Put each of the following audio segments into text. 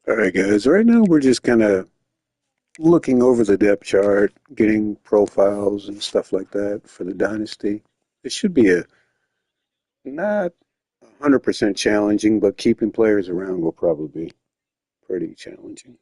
All right, guys. Right now, we're just kind of looking over the depth chart, getting profiles and stuff like that for the Dynasty. It should be a not 100% challenging, but keeping players around will probably be pretty challenging.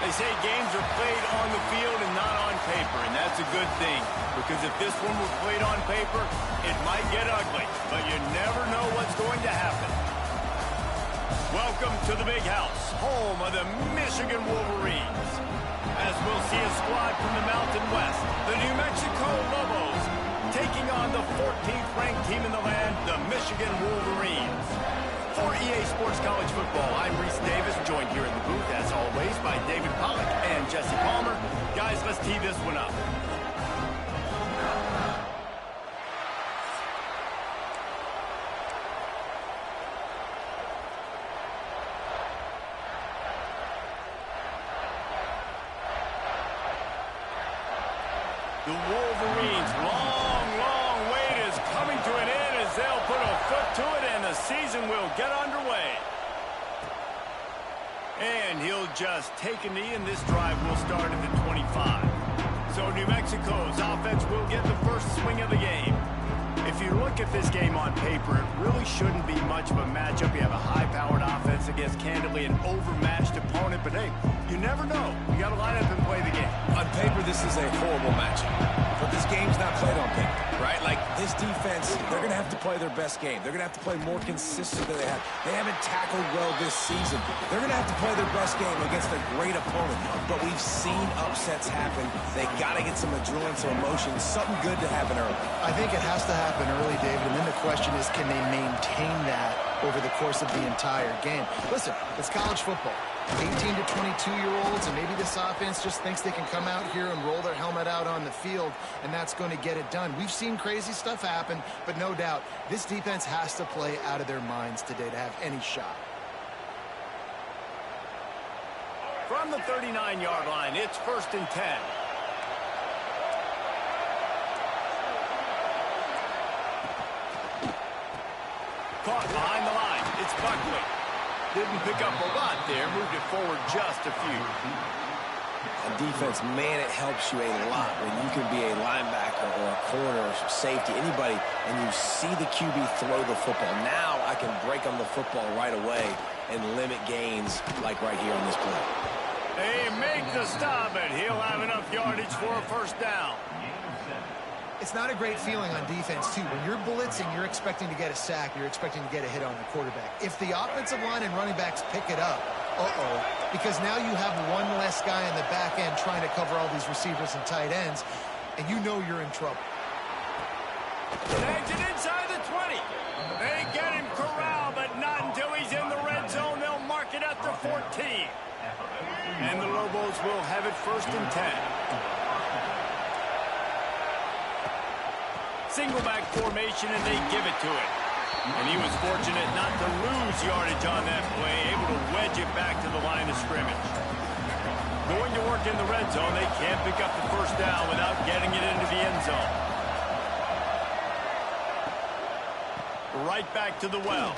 They say games are played on the field and not on paper, and that's a good thing. Because if this one were played on paper, it might get ugly. But you never know what's going to happen. Welcome to the Big House, home of the Michigan Wolverines. As we'll see a squad from the Mountain West, the New Mexico Lobos, taking on the 14th ranked team in the land, the Michigan Wolverines. For EA Sports College Football, I'm Reese Davis, joined here in the booth, as always, by David Pollack and Jesse Palmer. Guys, let's tee this one up. The Wolverines' long wait is coming to an end as they'll put a foot to it and the season will get underway. And he'll just take a knee and this drive will start at the 25. So New Mexico's offense will get the first swing of the game. If you look at this game on paper, it really shouldn't be much of a matchup. You have a high-powered offense against, candidly, an overmatched opponent. But, hey, you never know. You got to line up and play the game. On paper, this is a horrible matchup. But this game's not played on paper, right? Like, this defense, they're going to have to play their best game. They're going to have to play more consistent than they have. They haven't tackled well this season. They're going to have to play their best game against a great opponent. But we've seen upsets happen. They got to get some adrenaline, some emotion, something good to happen early. I think it has to happen early, David, and then the question is, can they maintain that over the course of the entire game? Listen, it's college football. 18 to 22-year-olds, and maybe this offense just thinks they can come out here and roll their helmet out on the field, and that's going to get it done. We've seen crazy stuff happen, but no doubt, this defense has to play out of their minds today to have any shot. From the 39-yard line, it's 1st and 10. Caught behind the line. It's Buckley. Didn't pick up a lot there. Moved it forward just a few. On defense, man, it helps you a lot when you can be a linebacker or a corner or safety, anybody, and you see the QB throw the football. Now I can break on the football right away and limit gains like right here on this play. They make the stop, and he'll have enough yardage for a first down. It's not a great feeling on defense, too. When you're blitzing, you're expecting to get a sack. You're expecting to get a hit on the quarterback. If the offensive line and running backs pick it up, because now you have one less guy in the back end trying to cover all these receivers and tight ends, and you know you're in trouble. Takes it inside the 20. They get him corralled, but not until he's in the red zone. They'll mark it at the 14. And the Lobos will have it 1st and 10. Single back formation, and they give it to him. And he was fortunate not to lose yardage on that play, able to wedge it back to the line of scrimmage. Going to work in the red zone, they can't pick up the first down without getting it into the end zone. Right back to the well.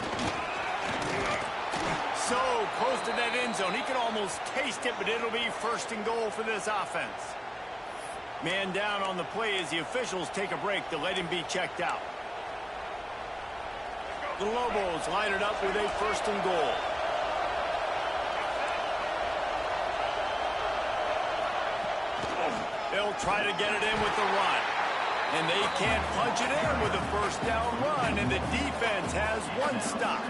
So close to that end zone, he can almost taste it, but it'll be 1st and goal for this offense. Man down on the play as the officials take a break to let him be checked out. The Lobos line it up with a 1st and goal. They'll try to get it in with the run. And they can't punch it in with a first down run, and the defense has one stop.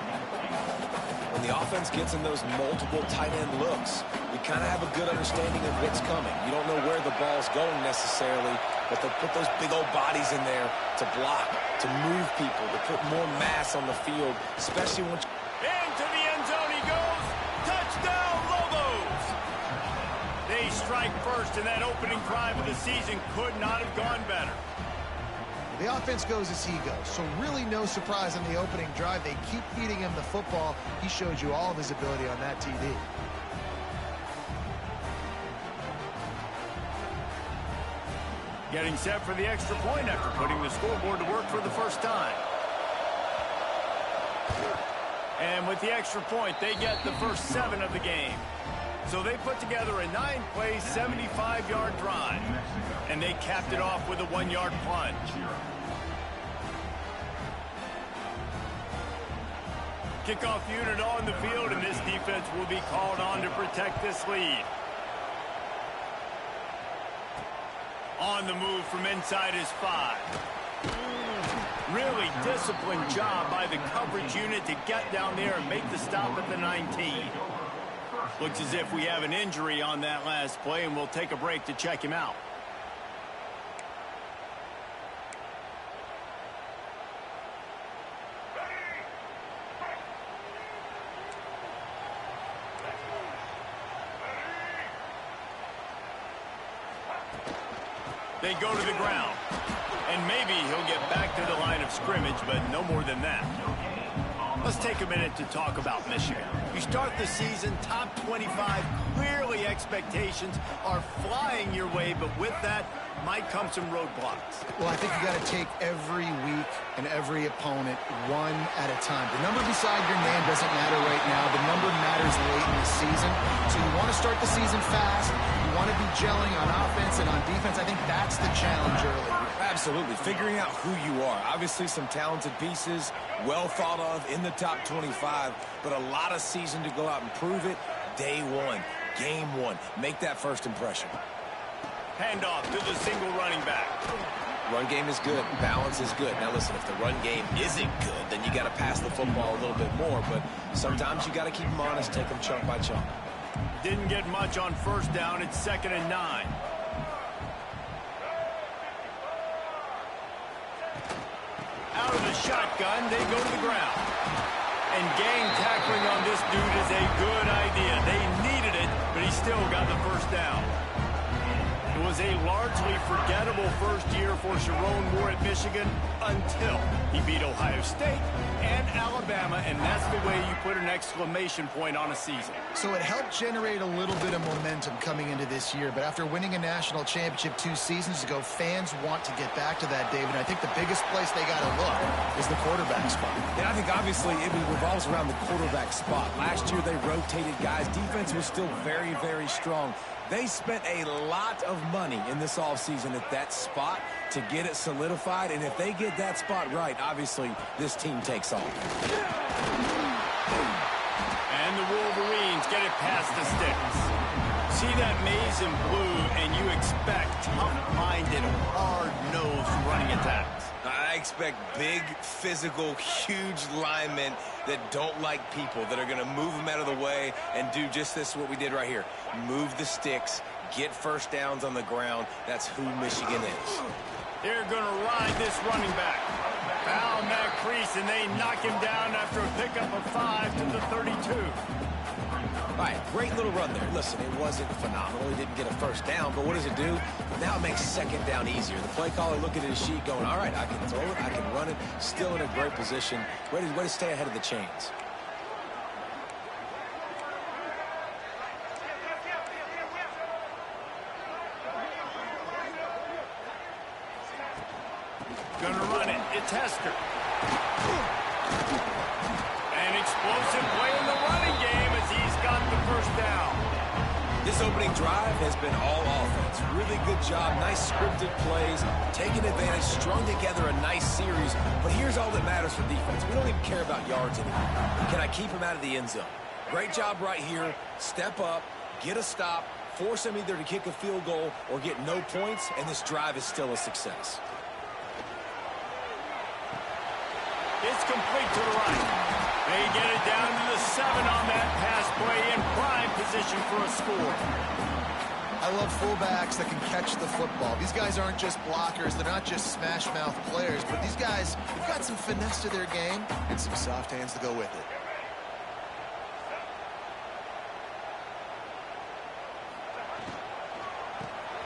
When the offense gets in those multiple tight end looks, you kind of have a good understanding of what's coming. You don't know where the ball's going necessarily, but they'll put those big old bodies in there to block, to move people, to put more mass on the field, especially when... Into the end zone he goes. Touchdown, Lobos! They strike first, and that opening drive of the season could not have gone better. The offense goes as he goes, so really no surprise on the opening drive. They keep feeding him the football. He showed you all of his ability on that TD. Getting set for the extra point after putting the scoreboard to work for the first time. And with the extra point, they get the first 7 of the game. So they put together a 9-play, 75-yard drive. And they capped it off with a 1-yard plunge. Kickoff unit on the field, and this defense will be called on to protect this lead. On the move from inside his 5. Really disciplined job by the coverage unit to get down there and make the stop at the 19. Looks as if we have an injury on that last play, and we'll take a break to check him out. They go to the ground. And maybe he'll get back to the line of scrimmage, but no more than that. Let's take a minute to talk about Michigan. You start the season top 25. Clearly expectations are flying your way, but with that might come some roadblocks. Well, I think you got to take every week and every opponent one at a time. The number beside your name doesn't matter right now. The number matters late in the season. So you want to start the season fast. You want to be gelling on offense and on defense. I think that's the challenge early. Absolutely. Figuring out who you are. Obviously some talented pieces, well thought of in the top 25, but a lot of season to go out and prove it. Day one, game one. Make that first impression. Handoff to the single running back. Run game is good. Balance is good. Now listen, if the run game isn't good, then you got to pass the football a little bit more, but sometimes you got to keep them honest, take them chunk by chunk. Didn't get much on first down. It's 2nd and 9. Out of the shotgun, they go to the ground. And gang tackling on this dude is a good idea. They needed it, but he still got the first down. It was a largely forgettable first year for Sharon Moore at Michigan until he beat Ohio State and Alabama, and that's the way you put an exclamation point on a season. So it helped generate a little bit of momentum coming into this year, but after winning a national championship 2 seasons ago, fans want to get back to that, David. I think the biggest place they got to look is the quarterback spot. And I think obviously it revolves around the quarterback spot. Last year they rotated guys. Defense was still very, very strong. They spent a lot of money in this offseason at that spot to get it solidified, and if they get that spot right, obviously this team takes off. And the Wolverines get it past the sticks. See that maze in blue, and you expect tough-minded, hard-nosed running attacks. I expect big, physical, huge linemen that don't like people, that are going to move them out of the way and do just this, what we did right here. Move the sticks, get first downs on the ground. That's who Michigan is. They're going to ride this running back. Found that crease, and they knock him down after a pickup of 5 to the 32. All right, great little run there. Listen, it wasn't phenomenal. He didn't get a first down, but what does it do? Now it makes 2nd down easier. The play caller looking at his sheet going, all right, I can throw it, I can run it, still in a great position, ready to stay ahead of the chains. Gonna run it. It's Hester. An explosive play in the running game as he's got the first down. This opening drive has been all offense. Really good job. Nice scripted plays. Taking advantage. Strung together a nice series. But here's all that matters for defense. We don't even care about yards anymore. Can I keep him out of the end zone? Great job right here. Step up. Get a stop. Force him either to kick a field goal or get no points. And this drive is still a success. It's complete to the right. They get it down to the 7 on that pass play in prime position for a score. I love fullbacks that can catch the football. These guys aren't just blockers. They're not just smash-mouth players. But these guys, they've got some finesse to their game and some soft hands to go with it.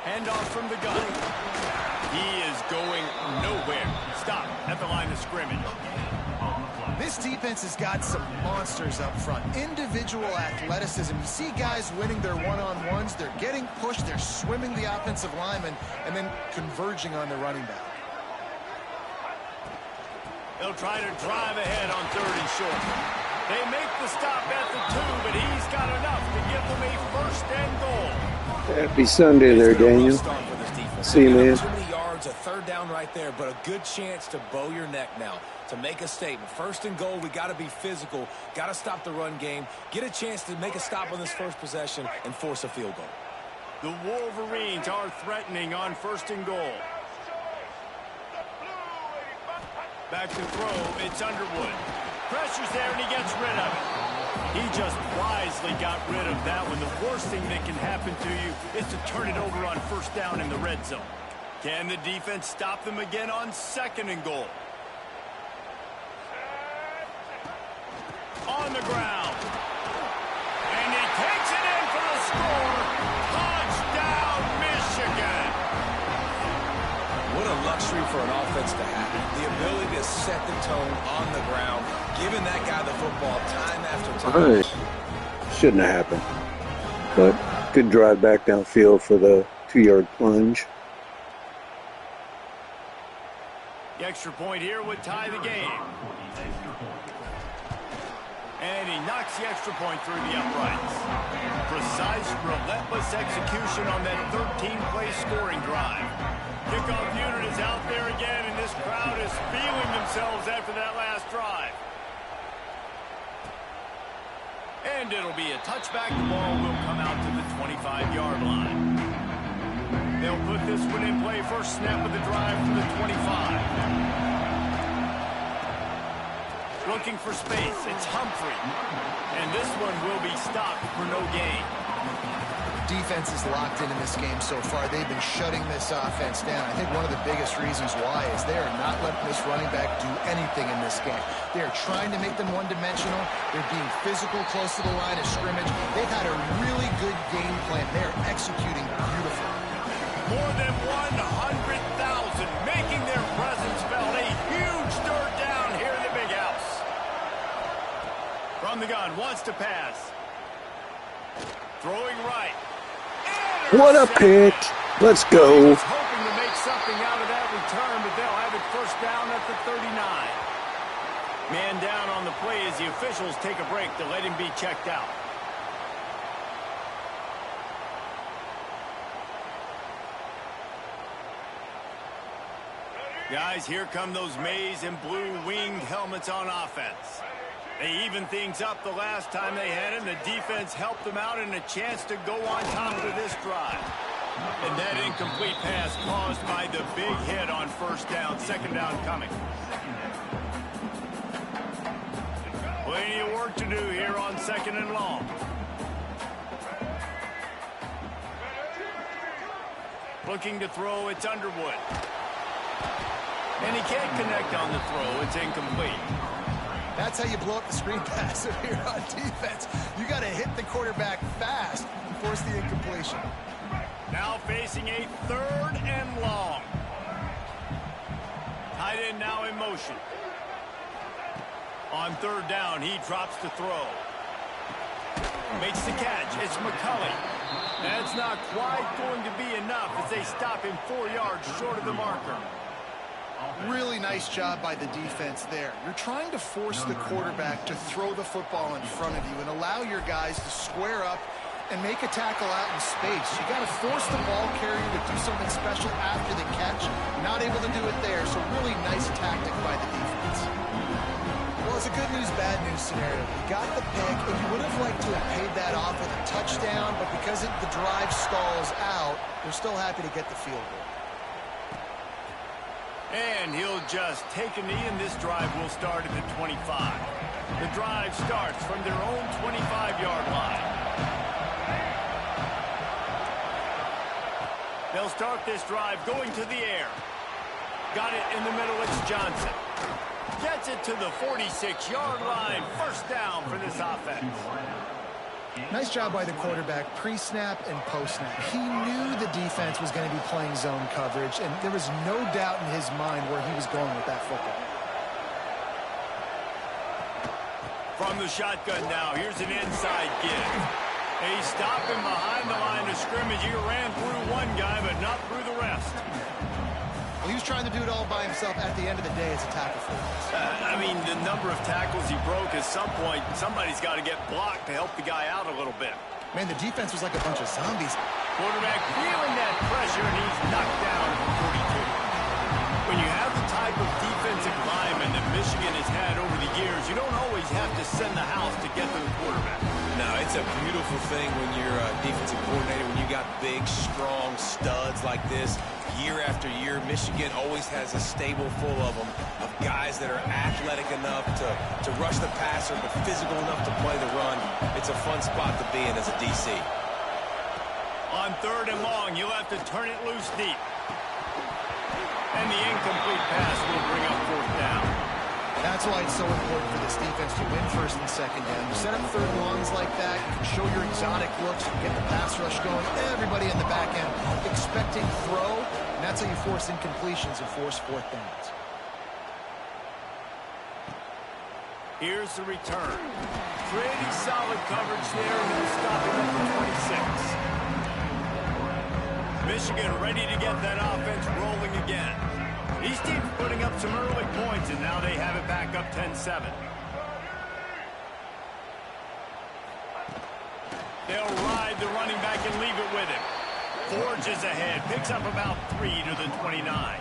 Handoff from the gun. He is going nowhere. Stop at the line of scrimmage. This defense has got some monsters up front. Individual athleticism. You see guys winning their one-on-ones. They're getting pushed. They're swimming the offensive lineman and then converging on the running back. They'll try to drive ahead on 3rd and short. They make the stop at the 2, but he's got enough to give them a 1st and goal. Happy Sunday there, Daniel. See you, man. Too many yards, a 3rd down right there, but a good chance to bow your neck now, to make a statement. 1st and goal, we got to be physical, got to stop the run game, get a chance to make a stop on this first possession and force a field goal. The Wolverines are threatening on 1st and goal. Back to throw, it's Underwood. Pressure's there and he gets rid of it. He just wisely got rid of that one. The worst thing that can happen to you is to turn it over on 1st down in the red zone. Can the defense stop them again on 2nd and goal? On the ground. And he takes it in for the score. Touchdown, Michigan. What a luxury for an offense to have. The ability to set the tone on the ground, giving that guy the football time after time. Right. Shouldn't have happened. But good drive back downfield for the 2-yard plunge. The extra point here would tie the game. And he knocks the extra point through the uprights. Precise, relentless execution on that 13-play scoring drive. Kickoff unit is out there again, and this crowd is feeling themselves after that last drive. And it'll be a touchback. The ball will come out to the 25-yard line. They'll put this one in play. First snap of the drive from the 25. Looking for space, it's Humphrey. And this one will be stopped for no gain. Defense is locked in this game so far. They've been shutting this offense down. I think one of the biggest reasons why is they are not letting this running back do anything in this game. They are trying to make them one-dimensional. They're being physical close to the line of scrimmage. They've had a really good game plan. They are executing beautifully. More than 100,000 making their presence felt. A huge third down here in the big house. From the gun, wants to pass. Throwing right. What a pick. Let's go. Hoping to make something out of that return, but they'll have it first down at the 39. Man down on the play as the officials take a break to let him be checked out. Guys, here come those maize and blue winged helmets on offense. They evened things up the last time they had him. The defense helped them out and a chance to go on top of this drive. And that incomplete pass caused by the big hit on first down. Second down coming. Plenty of work to do here on 2nd and long. Looking to throw, it's Underwood. And he can't connect on the throw. It's incomplete. That's how you blow up the screen pass here on defense. You got to hit the quarterback fast and force the incompletion. Now facing a 3rd and long. Tight end now in motion. On 3rd down, he drops to throw. Makes the catch. It's McCulley. That's not quite going to be enough as they stop him 4 yards short of the marker. Really nice job by the defense there. You're trying to force the quarterback to throw the football in front of you and allow your guys to square up and make a tackle out in space. You got to force the ball carrier to do something special after the catch. Not able to do it there, so really nice tactic by the defense. Well, it's a good news, bad news scenario. You got the pick, and you would have liked to have paid that off with a touchdown, but because the drive stalls out, they're still happy to get the field goal. And he'll just take a knee, and this drive will start at the 25. The drive starts from their own 25-yard line. They'll start this drive going to the air. Got it in the middle, it's Johnson. Gets it to the 46-yard line. First down for this offense. Nice job by the quarterback, pre-snap and post-snap. He knew the defense was going to be playing zone coverage, and there was no doubt in his mind where he was going with that football. From the shotgun now, here's an inside give. They stop him behind the line of scrimmage. He ran through one guy, but not through the rest. Well, he was trying to do it all by himself. At the end of the day, it's a tackle for him. I mean, the number of tackles he broke, at some point, somebody's got to get blocked to help the guy out a little bit. Man, the defense was like a bunch of zombies. Quarterback feeling that pressure, and he's knocked down at the 42. When you have the type of of defensive linemen that Michigan has had over the years, you don't always have to send the house to get to the quarterback. No, it's a beautiful thing when you're a defensive coordinator, when you got big, strong studs like this. Year after year, Michigan always has a stable full of them, of guys that are athletic enough to rush the passer, but physical enough to play the run. It's a fun spot to be in as a DC. On 3rd and long, you'll have to turn it loose deep. And the incomplete pass will bring up 4th down. That's why it's so important for this defense to win 1st and 2nd down. You set up 3rd and longs like that, you can show your exotic looks, you can get the pass rush going, everybody in the back end expecting throw, and that's how you force incompletions and force 4th downs. Here's the return. Pretty solid coverage there, and they'll stop him at the 26. Michigan ready to get that offense rolling again. These teams putting up some early points, and now they have it back up 10-7. They'll ride the running back and leave it with him. Forges ahead, picks up about 3 to the 29.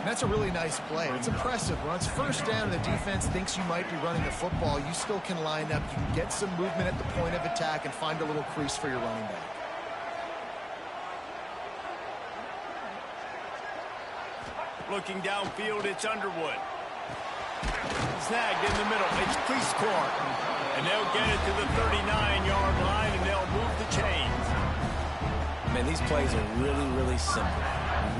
That's a really nice play. It's impressive. When it's 1st down and the defense thinks you might be running the football, you still can line up. You can get some movement at the point of attack and find a little crease for your running back. Looking downfield, it's Underwood. Snagged in the middle. It's Priestcourt. And they'll get it to the 39-yard line, and they'll move the chains. Man, these plays are really, really simple.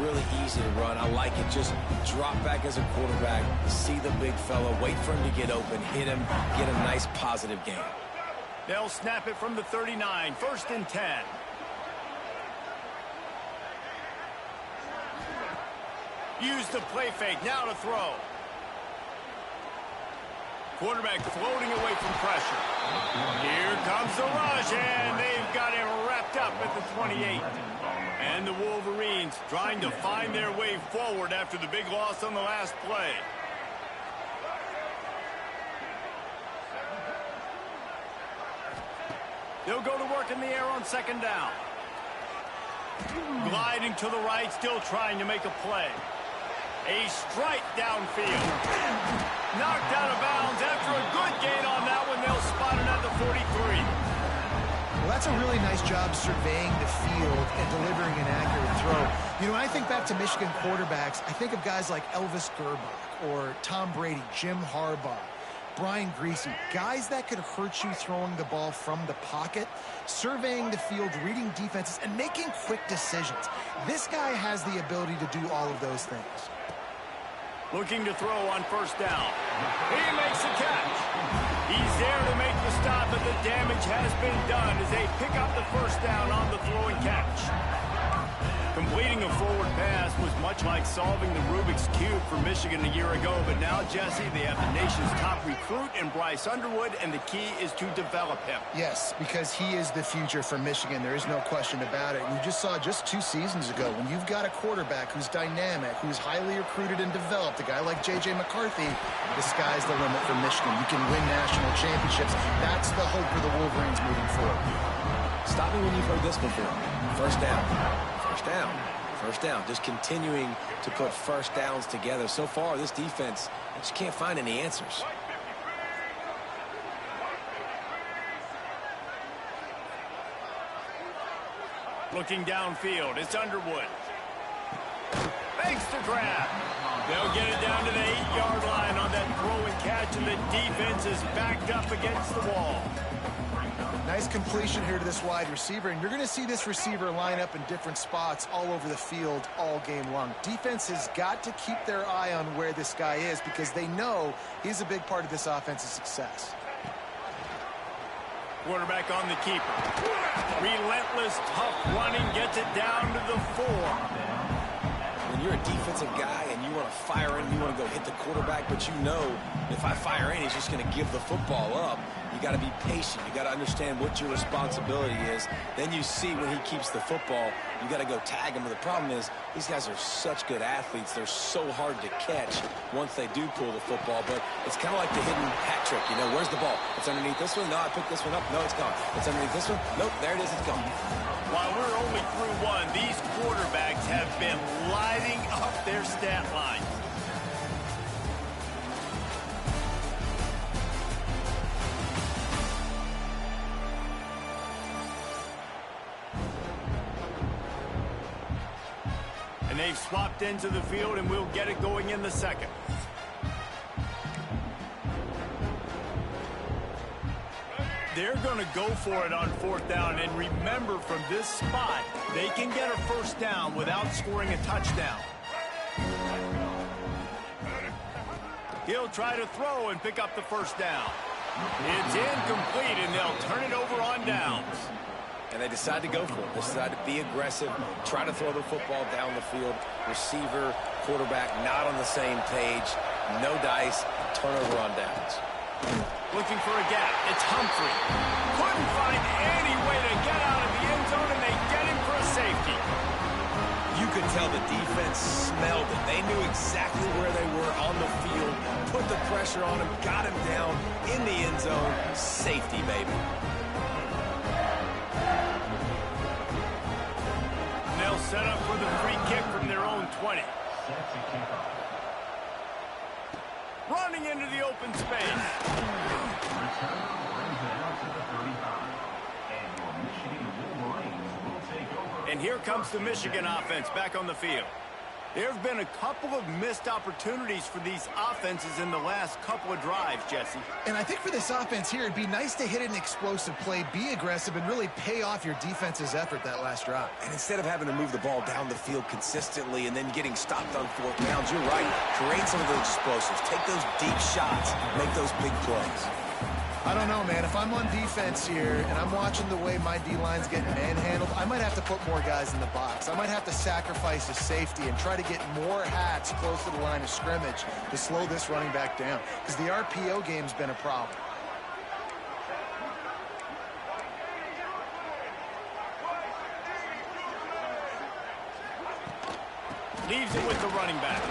Really easy to run. I like it. Just drop back as a quarterback, see the big fella, wait for him to get open, hit him, get a nice positive gain. They'll snap it from the 39, 1st and 10. Use the play fake, now to throw. Quarterback floating away from pressure. Here comes the rush, and they've got it wrapped up at the 28. And the Wolverines trying to find their way forward after the big loss on the last play. They'll go to work in the air on 2nd down. Gliding to the right, still trying to make a play. A strike downfield. Knocked out of bounds after a good gain on that one. They'll spot it at the 43. Well, that's a really nice job surveying the field and delivering an accurate throw. You know, when I think back to Michigan quarterbacks, I think of guys like Elvis Gerbach or Tom Brady, Jim Harbaugh, Brian Greasy, guys that could hurt you throwing the ball from the pocket, surveying the field, reading defenses, and making quick decisions. This guy has the ability to do all of those things. Looking to throw on 1st down. He makes the catch. He's there to make the stop, but the damage has been done as they pick up the 1st down on the throw and catch. Completing a forward pass was much like solving the Rubik's Cube for Michigan a year ago, but now, Jesse, they have the nation's top recruit in Bryce Underwood, and the key is to develop him. Yes, because he is the future for Michigan. There is no question about it. And you just saw just 2 seasons ago, when you've got a quarterback who's dynamic, who's highly recruited and developed, a guy like J.J. McCarthy, the sky's the limit for Michigan. You can win national championships. That's the hope for the Wolverines moving forward. Stop me when you've heard this before. 1st down. 1st down. 1st down. Just continuing to put 1st downs together. So far, this defense just can't find any answers. Looking downfield, it's Underwood. Makes the grab. They'll get it down to the 8-yard line on that throw and catch, and the defense is backed up against the wall. Nice completion here to this wide receiver, and you're going to see this receiver line up in different spots all over the field all game long. Defense has got to keep their eye on where this guy is because they know he's a big part of this offense's success. Quarterback on the keeper. Relentless, tough running, gets it down to the 4. When you're a defensive guy and you want to fire in, you want to go hit the quarterback, but you know if I fire in, he's just going to give the football up. You got to be patient. You got to understand what your responsibility is. Then you see when he keeps the football, you got to go tag him. But the problem is these guys are such good athletes. They're so hard to catch once they do pull the football. But it's kind of like the hidden hat trick. You know, where's the ball? It's underneath this one. No, I picked this one up. No, it's gone. It's underneath this one. Nope, there it is. It's gone. While we're only through 1, these quarterbacks have been lighting up their stat line. And they've swapped into the field, and we'll get it going in the second. They're going to go for it on fourth down. And remember, from this spot, they can get a first down without scoring a touchdown. He'll try to throw and pick up the first down. It's incomplete, and they'll turn it over on downs. And they decide to go for it. They decide to be aggressive, try to throw the football down the field. Receiver, quarterback, not on the same page. No dice, turnover on downs. Looking for a gap. It's Humphrey. Couldn't find any way to get out of the end zone, and they get him for a safety. You could tell the defense smelled it. They knew exactly where they were on the field, put the pressure on him, got him down in the end zone. Safety, baby. They'll set up for the free kick from their own 20. Running into the open space. And here comes the Michigan offense back on the field. There have been a couple of missed opportunities for these offenses in the last couple of drives, Jesse. And I think for this offense here, it'd be nice to hit an explosive play, be aggressive, and really pay off your defense's effort that last drive. And instead of having to move the ball down the field consistently and then getting stopped on fourth downs, you're right. Create some of those explosives. Take those deep shots. Make those big plays. I don't know, man. If I'm on defense here and I'm watching the way my D-line's getting manhandled, I might have to put more guys in the box. I might have to sacrifice a safety and try to get more hats close to the line of scrimmage to slow this running back down, because the RPO game's been a problem. Leaves it with the running back.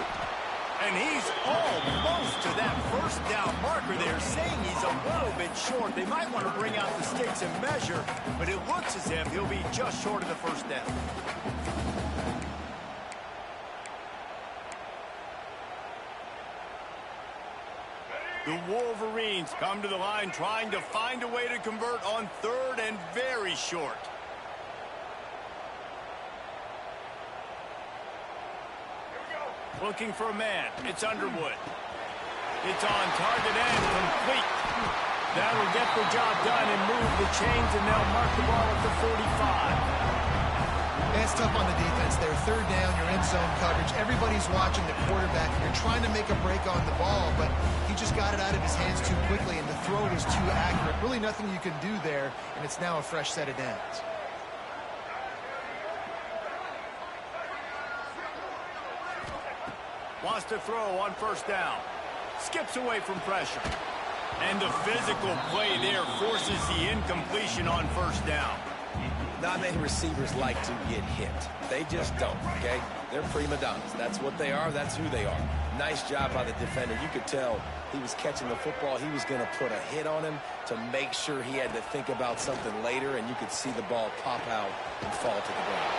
And he's almost to that first down marker. They're saying he's a little bit short. They might want to bring out the sticks and measure, but it looks as if he'll be just short of the first down. The Wolverines come to the line trying to find a way to convert on third and very short. Looking for a man. It's Underwood. It's on target and complete. That'll get the job done and move the chains, and they'll mark the ball at the 45. And it's tough on the defense there. Third down, you're in zone coverage. Everybody's watching the quarterback, and you're trying to make a break on the ball, but he just got it out of his hands too quickly, and the throw was too accurate. Really nothing you can do there, and it's now a fresh set of downs. Wants to throw on first down. Skips away from pressure. And the physical play there forces the incompletion on first down. Not many receivers like to get hit. They just don't, okay? They're prima donnas. That's what they are. That's who they are. Nice job by the defender. You could tell he was catching the football. He was going to put a hit on him to make sure he had to think about something later, and you could see the ball pop out and fall to the ground.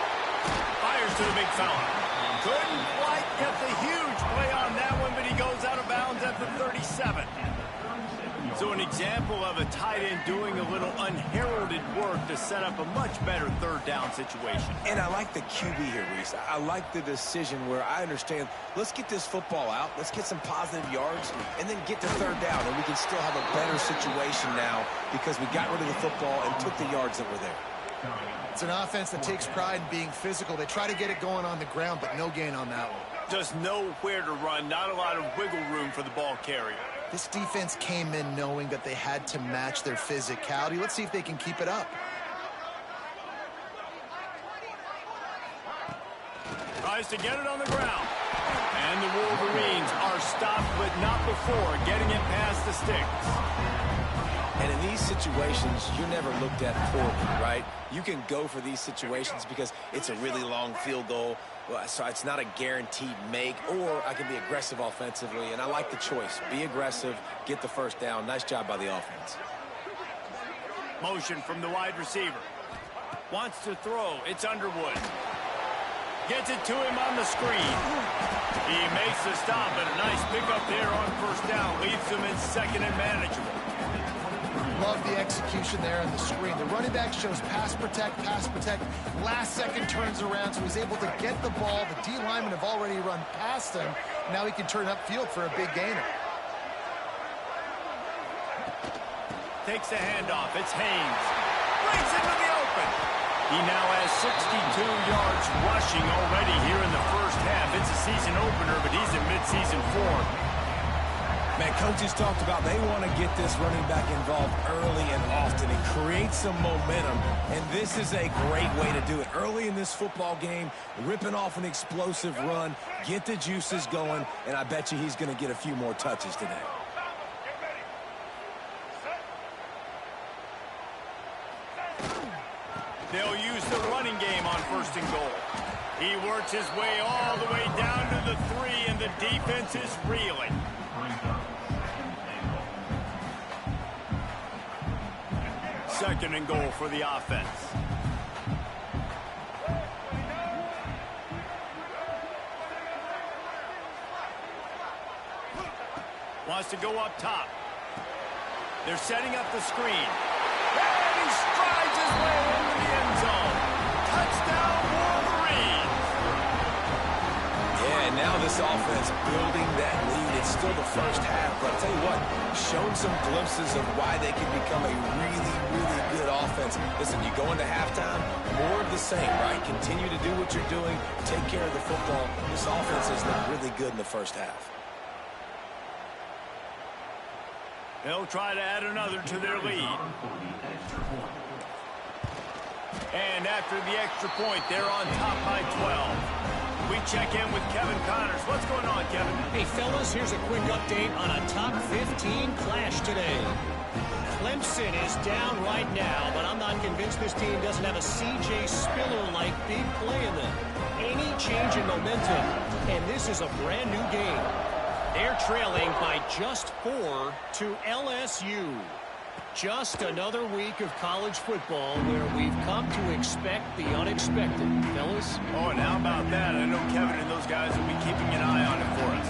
Fires to the big fella. Couldn't quite get the huge play on that one, but he goes out of bounds at the 37. So an example of a tight end doing a little unheralded work to set up a much better third down situation. And I like the QB here, Reese. I like the decision where I understand, let's get this football out, let's get some positive yards, and then get to third down, and we can still have a better situation now because we got rid of the football and took the yards that were there. It's an offense that takes pride in being physical. They try to get it going on the ground, but no gain on that one. Just nowhere to run, not a lot of wiggle room for the ball carrier. This defense came in knowing that they had to match their physicality. Let's see if they can keep it up. Tries to get it on the ground. And the Wolverines are stopped, but not before getting it past the sticks. And in these situations, you're never looked at poorly, right? You can go for these situations because it's a really long field goal, so it's not a guaranteed make, or I can be aggressive offensively, and I like the choice. Be aggressive, get the first down. Nice job by the offense. Motion from the wide receiver. Wants to throw. It's Underwood. Gets it to him on the screen. He makes the stop, but a nice pickup there on first down. Leaves him in second and manageable. love the execution there on the screen. The running back shows pass protect, last second turns around, so he's able to get the ball. The D linemen have already run past him. Now he can turn upfield for a big gainer. Takes the handoff. It's Haynes. Breaks into the open. He now has 62 yards rushing already here in the first half. It's a season opener, but he's in midseason form. Man, coaches talked about they want to get this running back involved early and often and create some momentum, and this is a great way to do it. Early in this football game, ripping off an explosive run, get the juices going, and I bet you he's going to get a few more touches today. They'll use the running game on 1st and goal. He works his way all the way down to the 3, and the defense is reeling. Second and goal for the offense. Wants to go up top. They're setting up the screen. And he strides his way into the end zone. Touchdown, Wolverine! Yeah, now this offense building that lead. It's still the first half, but I'll tell you what, shown some glimpses of why they can become a really, really good offense. Listen, you go into halftime, more of the same, right? Continue to do what you're doing, take care of the football. This offense has looked really good in the first half. They'll try to add another to their lead. And after the extra point, they're on top by 12. We check in with Kevin Connors. What's going on, Kevin? Hey, fellas, here's a quick update on a top 15 clash today. Clemson is down right now, but I'm not convinced this team doesn't have a C.J. Spiller-like big play in them. Any change in momentum, and this is a brand new game. They're trailing by just 4 to LSU. Just another week of college football where we've come to expect the unexpected, fellas. Oh, and how about that? I know Kevin and those guys will be keeping an eye on it for us.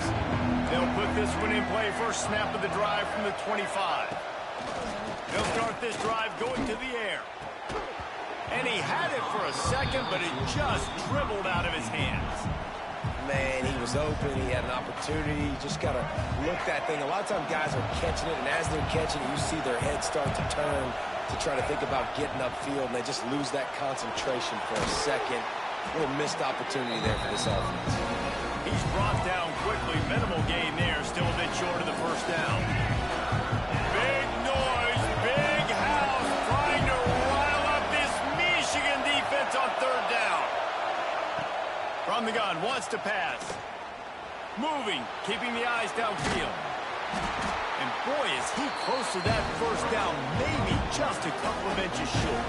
They'll put this one in play. First snap of the drive from the 25. They'll start this drive going to the air. And he had it for a second, but it just dribbled out of his hands. Man, he was open. He had an opportunity. You just got to look that thing. A lot of times guys are catching it, and as they're catching it, you see their head start to turn to try to think about getting upfield, and they just lose that concentration for a second. A little missed opportunity there for this offense. He's brought down quickly. Minimal gain there. Still a bit short of the first down. Big noise. Big house trying to rile up this Michigan defense on 3rd down. From the gun, wants to pass. Moving, keeping the eyes downfield. And boy, is he close to that first down, maybe just a couple of inches short.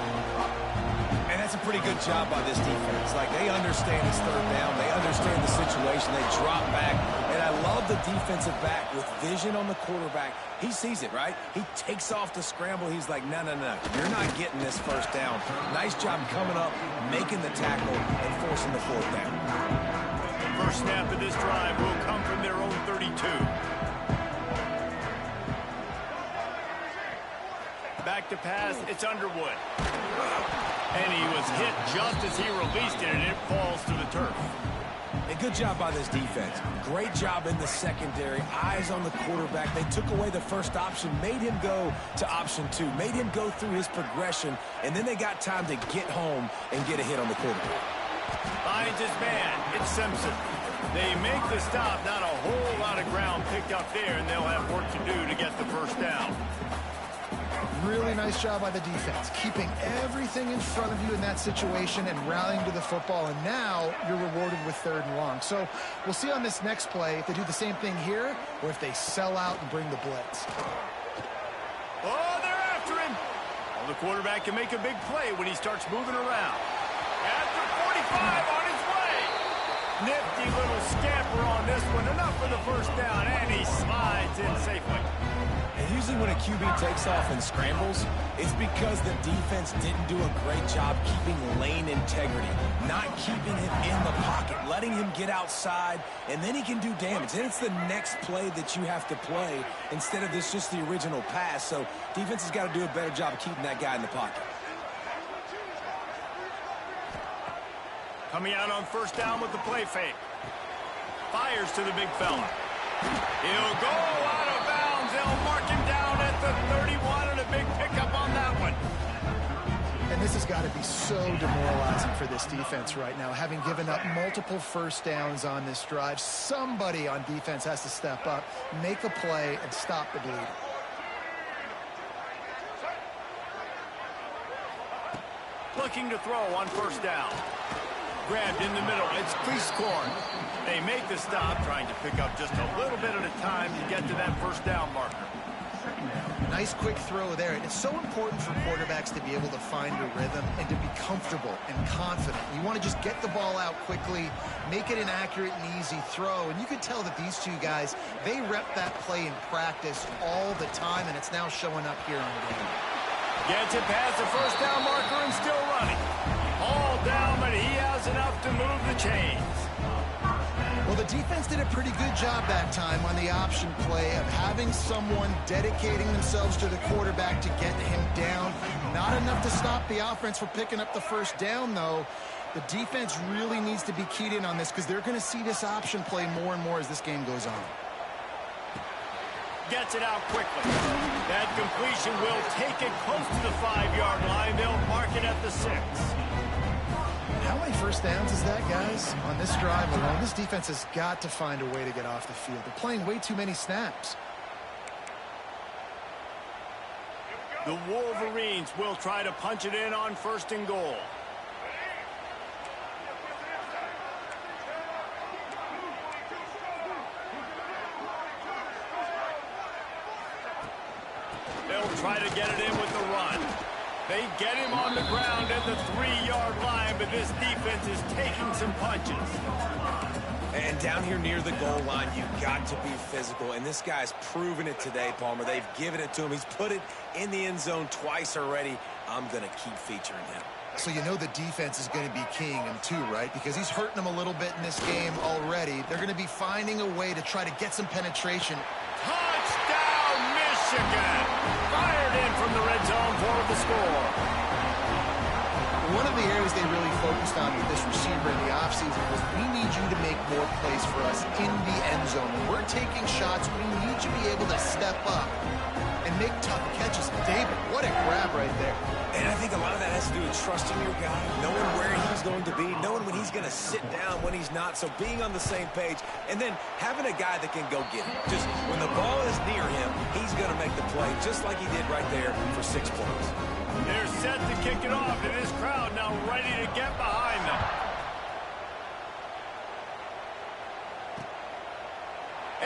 And that's a pretty good job by this defense. Like, they understand it's 3rd down. They understand the situation. They drop back. And I love the defensive back with vision on the quarterback. He sees it, right? He takes off the scramble. He's like, no, no, no. You're not getting this first down. Nice job coming up, making the tackle, and forcing the 4th down. First snap of this drive will come from their own 32. Back to pass, it's Underwood. And he was hit just as he released it, and it falls to the turf. A good job by this defense. Great job in the secondary. Eyes on the quarterback. They took away the first option, made him go to option 2, made him go through his progression, and then they got time to get home and get a hit on the quarterback. Finds his man. It's Simpson. They make the stop. Not a whole lot of ground picked up there, and they'll have work to do to get the first down. Really nice job by the defense, keeping everything in front of you in that situation and rallying to the football, and now you're rewarded with 3rd and long. So we'll see on this next play if they do the same thing here or if they sell out and bring the blitz. Oh, they're after him. Well, the quarterback can make a big play when he starts moving around. After 45 on his way. Nifty little scamper on this one. Enough for the first down, and he slides in safely. And usually when a QB takes off and scrambles, it's because the defense didn't do a great job keeping lane integrity, not keeping him in the pocket, letting him get outside, and then he can do damage. Then it's the next play that you have to play instead of this just the original pass. So defense has got to do a better job of keeping that guy in the pocket. Coming out on first down with the play fake. Fires to the big fella. He'll go out of bounds. They'll mark him down at the 31, and a big pickup on that one. And this has got to be so demoralizing for this defense right now. Having given up multiple first downs on this drive, somebody on defense has to step up, make a play, and stop the bleeding. Looking to throw on first down. Grabbed in the middle. It's Cleasecorn. They make the stop, trying to pick up just a little bit at a time to get to that first down marker. Nice quick throw there. And it's so important for quarterbacks to be able to find a rhythm and to be comfortable and confident. You want to just get the ball out quickly, make it an accurate and easy throw. And you can tell that these two guys, they rep that play in practice all the time, and it's now showing up here on the game. Gets it past the first down marker and still running. All down, but he has enough to move the chains. Well, the defense did a pretty good job that time on the option play of having someone dedicating themselves to the quarterback to get him down. Not enough to stop the offense from picking up the first down, though. The defense really needs to be keyed in on this because they're going to see this option play more and more as this game goes on. Gets it out quickly. That completion will take it close to the 5-yard line. They'll mark it at the 6. How many first downs is that, guys? On this drive alone, this defense has got to find a way to get off the field. They're playing way too many snaps. The Wolverines will try to punch it in on first and goal. They'll try to get it in with the run. They get him on the ground at the 3-yard line, but this defense is taking some punches. And down here near the goal line, you've got to be physical. And this guy's proven it today, Palmer. They've given it to him. He's put it in the end zone twice already. I'm going to keep featuring him. So you know the defense is going to be keying him too, right? Because he's hurting them a little bit in this game already. They're going to be finding a way to try to get some penetration. Touchdown, Michigan! Fired in from the red zone for the score. One of the areas they really focused on with this receiver in the offseason was we need you to make more plays for us in the end zone. When we're taking shots, we need you to be able to step up and make tough catches. David, what a grab right there. And I think a lot of that has to do with trusting your guy, knowing where he's going to be, knowing when he's going to sit down, when he's not. So being on the same page, and then having a guy that can go get it. Just when the ball is near him, he's going to make the play, just like he did right there for 6 points. They're set to kick it off, and this crowd now ready to get behind them.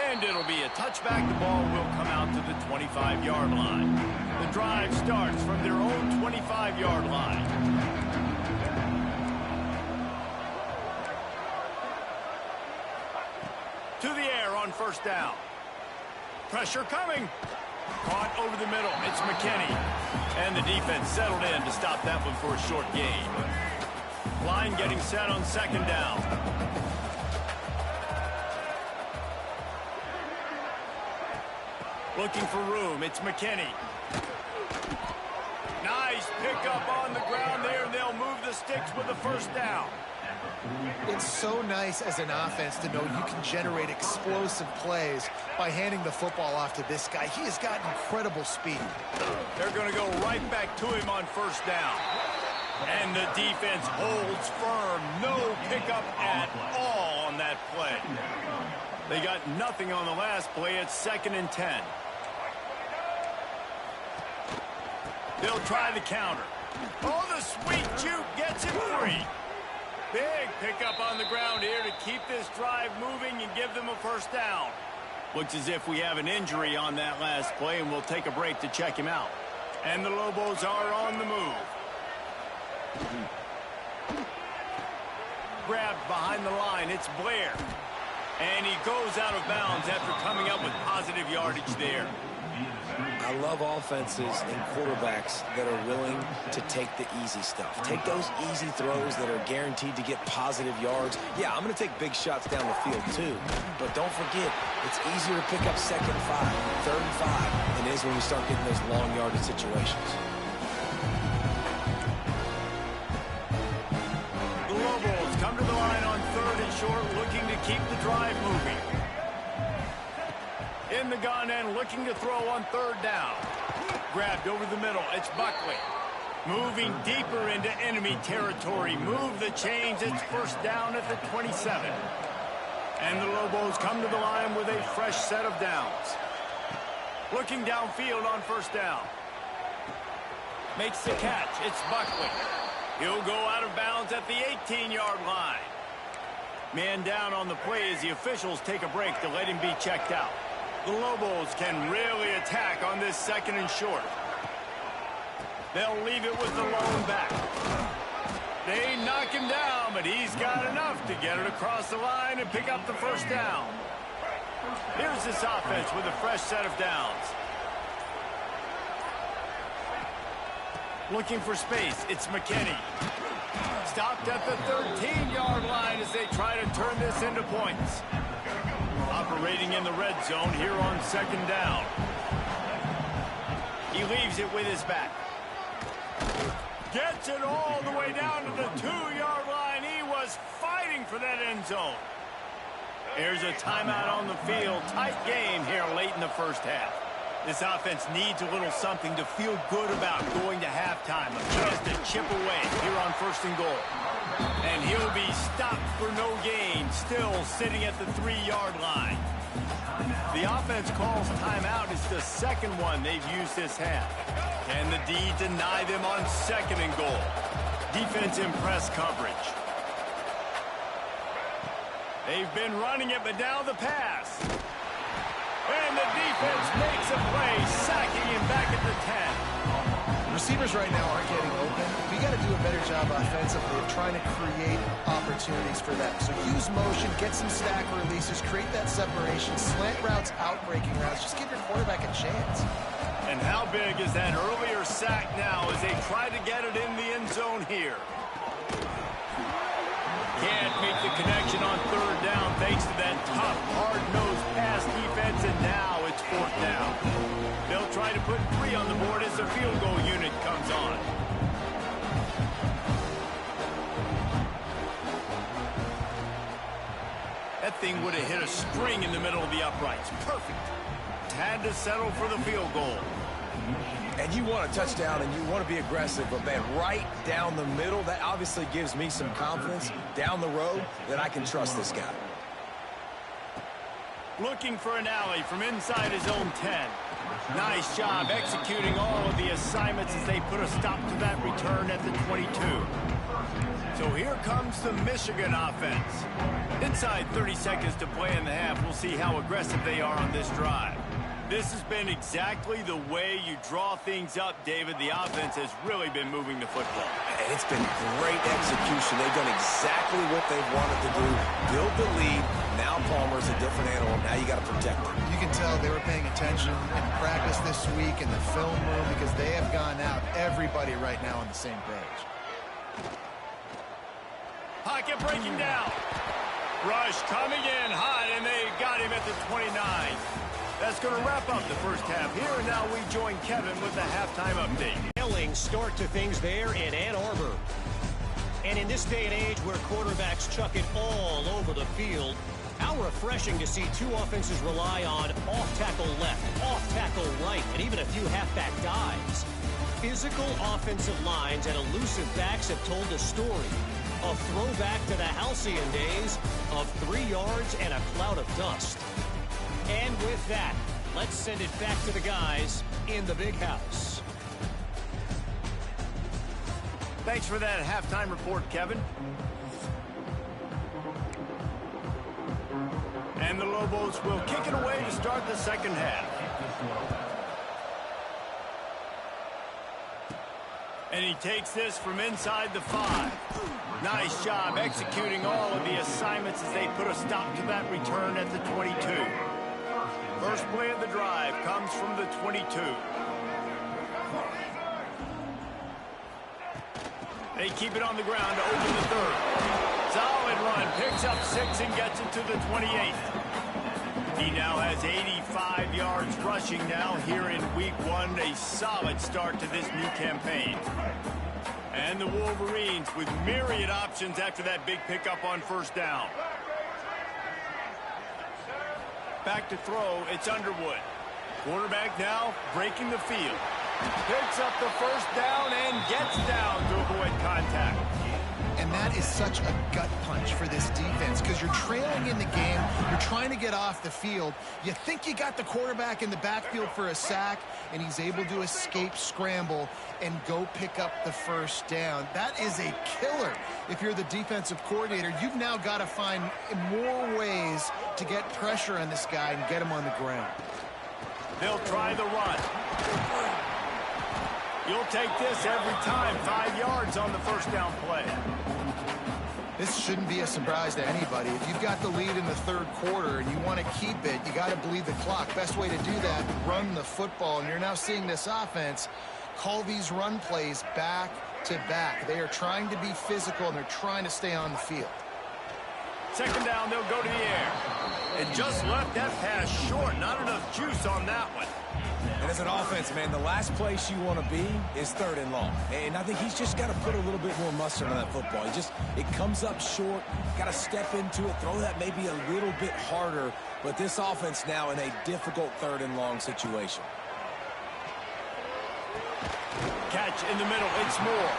And it'll be a touchback. The ball will come out to the 25-yard line. The drive starts from their own 25-yard line. To the air on first down. Pressure coming. Caught over the middle. It's McKinney. And the defense settled in to stop that one for a short gain. Line getting set on second down. Looking for room. It's McKinney. Nice pickup on the ground there, and they'll move the sticks with the first down. It's so nice as an offense to know you can generate explosive plays by handing the football off to this guy. He has got incredible speed. They're going to go right back to him on first down. And the defense holds firm. No pickup at all on that play. They got nothing on the last play. It's 2nd and 10. They'll try the counter. Oh, the sweet juke gets him free. Big pickup on the ground here to keep this drive moving and give them a first down. Looks as if we have an injury on that last play, and we'll take a break to check him out. And the Lobos are on the move. Grabbed behind the line. It's Blair. And he goes out of bounds after coming up with positive yardage there. I love offenses and quarterbacks that are willing to take the easy stuff. Take those easy throws that are guaranteed to get positive yards. Yeah, I'm going to take big shots down the field too. But don't forget, it's easier to pick up 2nd and 5, 3rd and 5 than it is when we start getting those long yardage situations. The Lobos come to the line on 3rd and short, looking to keep the drive moving. In the gun and looking to throw on 3rd down. Grabbed over the middle. It's Buckley. Moving deeper into enemy territory. Move the chains. It's 1st down at the 27. And the Lobos come to the line with a fresh set of downs. Looking downfield on 1st down. Makes the catch. It's Buckley. He'll go out of bounds at the 18-yard line. Man down on the play as the officials take a break to let him be checked out. The Lobos can really attack on this 2nd and short. They'll leave it with the lone back. They knock him down, but he's got enough to get it across the line and pick up the 1st down. Here's this offense with a fresh set of downs. Looking for space, it's McKinney. Stopped at the 13-yard line as they try to turn this into points. Operating in the red zone here on 2nd down. He leaves it with his back. Gets it all the way down to the 2-yard line. He was fighting for that end zone. There's a timeout on the field. Tight game here late in the 1st half. This offense needs a little something to feel good about going to halftime. A chance to chip away here on 1st and goal. And he'll be stopped for no gain, still sitting at the 3-yard line. The offense calls timeout. It's the 2nd one they've used this half. Can the D deny them on 2nd and goal? Defense in press coverage. They've been running it, but now the pass. And the defense makes a play, sacking him back at the 10. Receivers right now aren't getting open. We got to do a better job offensively of trying to create opportunities for them. So use motion, get some stack releases, create that separation, slant routes, out-breaking routes. Just give your quarterback a chance. And how big is that earlier sack now as they try to get it in the end zone here? Can't make the connection on 3rd down thanks to that tough, hard-nosed pass defense, and now it's 4th down. They'll try to put 3 on the board as their field goal unit comes on. That thing would have hit a string in the middle of the uprights. Perfect. Had to settle for the field goal. And you want a touchdown and you want to be aggressive, but man, right down the middle, that obviously gives me some confidence down the road that I can trust this guy. Looking for an alley from inside his own 10. Nice job executing all of the assignments as they put a stop to that return at the 22. So here comes the Michigan offense. Inside 30 seconds to play in the half. We'll see how aggressive they are on this drive. This has been exactly the way you draw things up, David. The offense has really been moving the football. And it's been great execution. They've done exactly what they've wanted to do. Build the lead. Now Palmer's a different animal. Now you got to protect him. You can tell they were paying attention in practice this week in the film room because they have gone out, everybody right now on the same page. Pocket breaking down. Rush coming in hot, and they got him at the 29. That's going to wrap up the 1st half here, and now we join Kevin with the halftime update. Thrilling start to things there in Ann Arbor. And in this day and age where quarterbacks chuck it all over the field, how refreshing to see 2 offenses rely on off-tackle left, off-tackle right, and even a few halfback dives. Physical offensive lines and elusive backs have told a story. A throwback to the halcyon days of 3 yards and a cloud of dust. And with that, let's send it back to the guys in the big house. Thanks for that halftime report, Kevin. And the Lobos will kick it away to start the 2nd half. And he takes this from inside the 5. Nice job executing all of the assignments as they put a stop to that return at the 22. First play of the drive comes from the 22. They keep it on the ground to open the third. Solid run, picks up 6 and gets it to the 28. He now has 85 yards rushing now here in week 1. A solid start to this new campaign. And the Wolverines with myriad options after that big pickup on first down. Back to throw, it's Underwood. Quarterback now breaking the field. Picks up the first down and gets down to avoid contact. And that is such a gut punch for this defense because you're trailing in the game. You're trying to get off the field. You think you got the quarterback in the backfield for a sack, and he's able to escape scramble and go pick up the first down. That is a killer. If you're the defensive coordinator, you've now got to find more ways to get pressure on this guy and get him on the ground. They'll try the run. You'll take this every time. 5 yards on the first down play. This shouldn't be a surprise to anybody. If you've got the lead in the third quarter and you want to keep it, you got to bleed the clock. Best way to do that, run the football. And you're now seeing this offense call these run plays back to back. They are trying to be physical, and they're trying to stay on the field. Second down, they'll go to the air. And just left that pass short. Not enough juice on that one. And as an offense, man, the last place you want to be is 3rd and long. And I think he's just got to put a little bit more mustard on that football. It comes up short, got to step into it, throw that maybe a little bit harder. But this offense now in a difficult 3rd and long situation. Catch in the middle, it's Moore.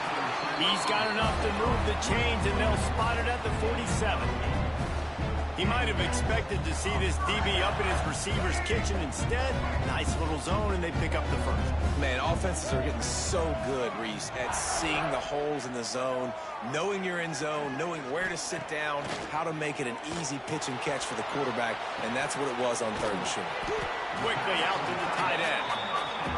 He's got enough to move the chains, and they'll spot it at the 47. He might have expected to see this DB up in his receiver's kitchen. Instead, nice little zone, and they pick up the first. Man, offenses are getting so good, Reese, at seeing the holes in the zone, knowing you're in zone, knowing where to sit down, how to make it an easy pitch and catch for the quarterback, and that's what it was on 3rd and short. Quickly out to the tight end.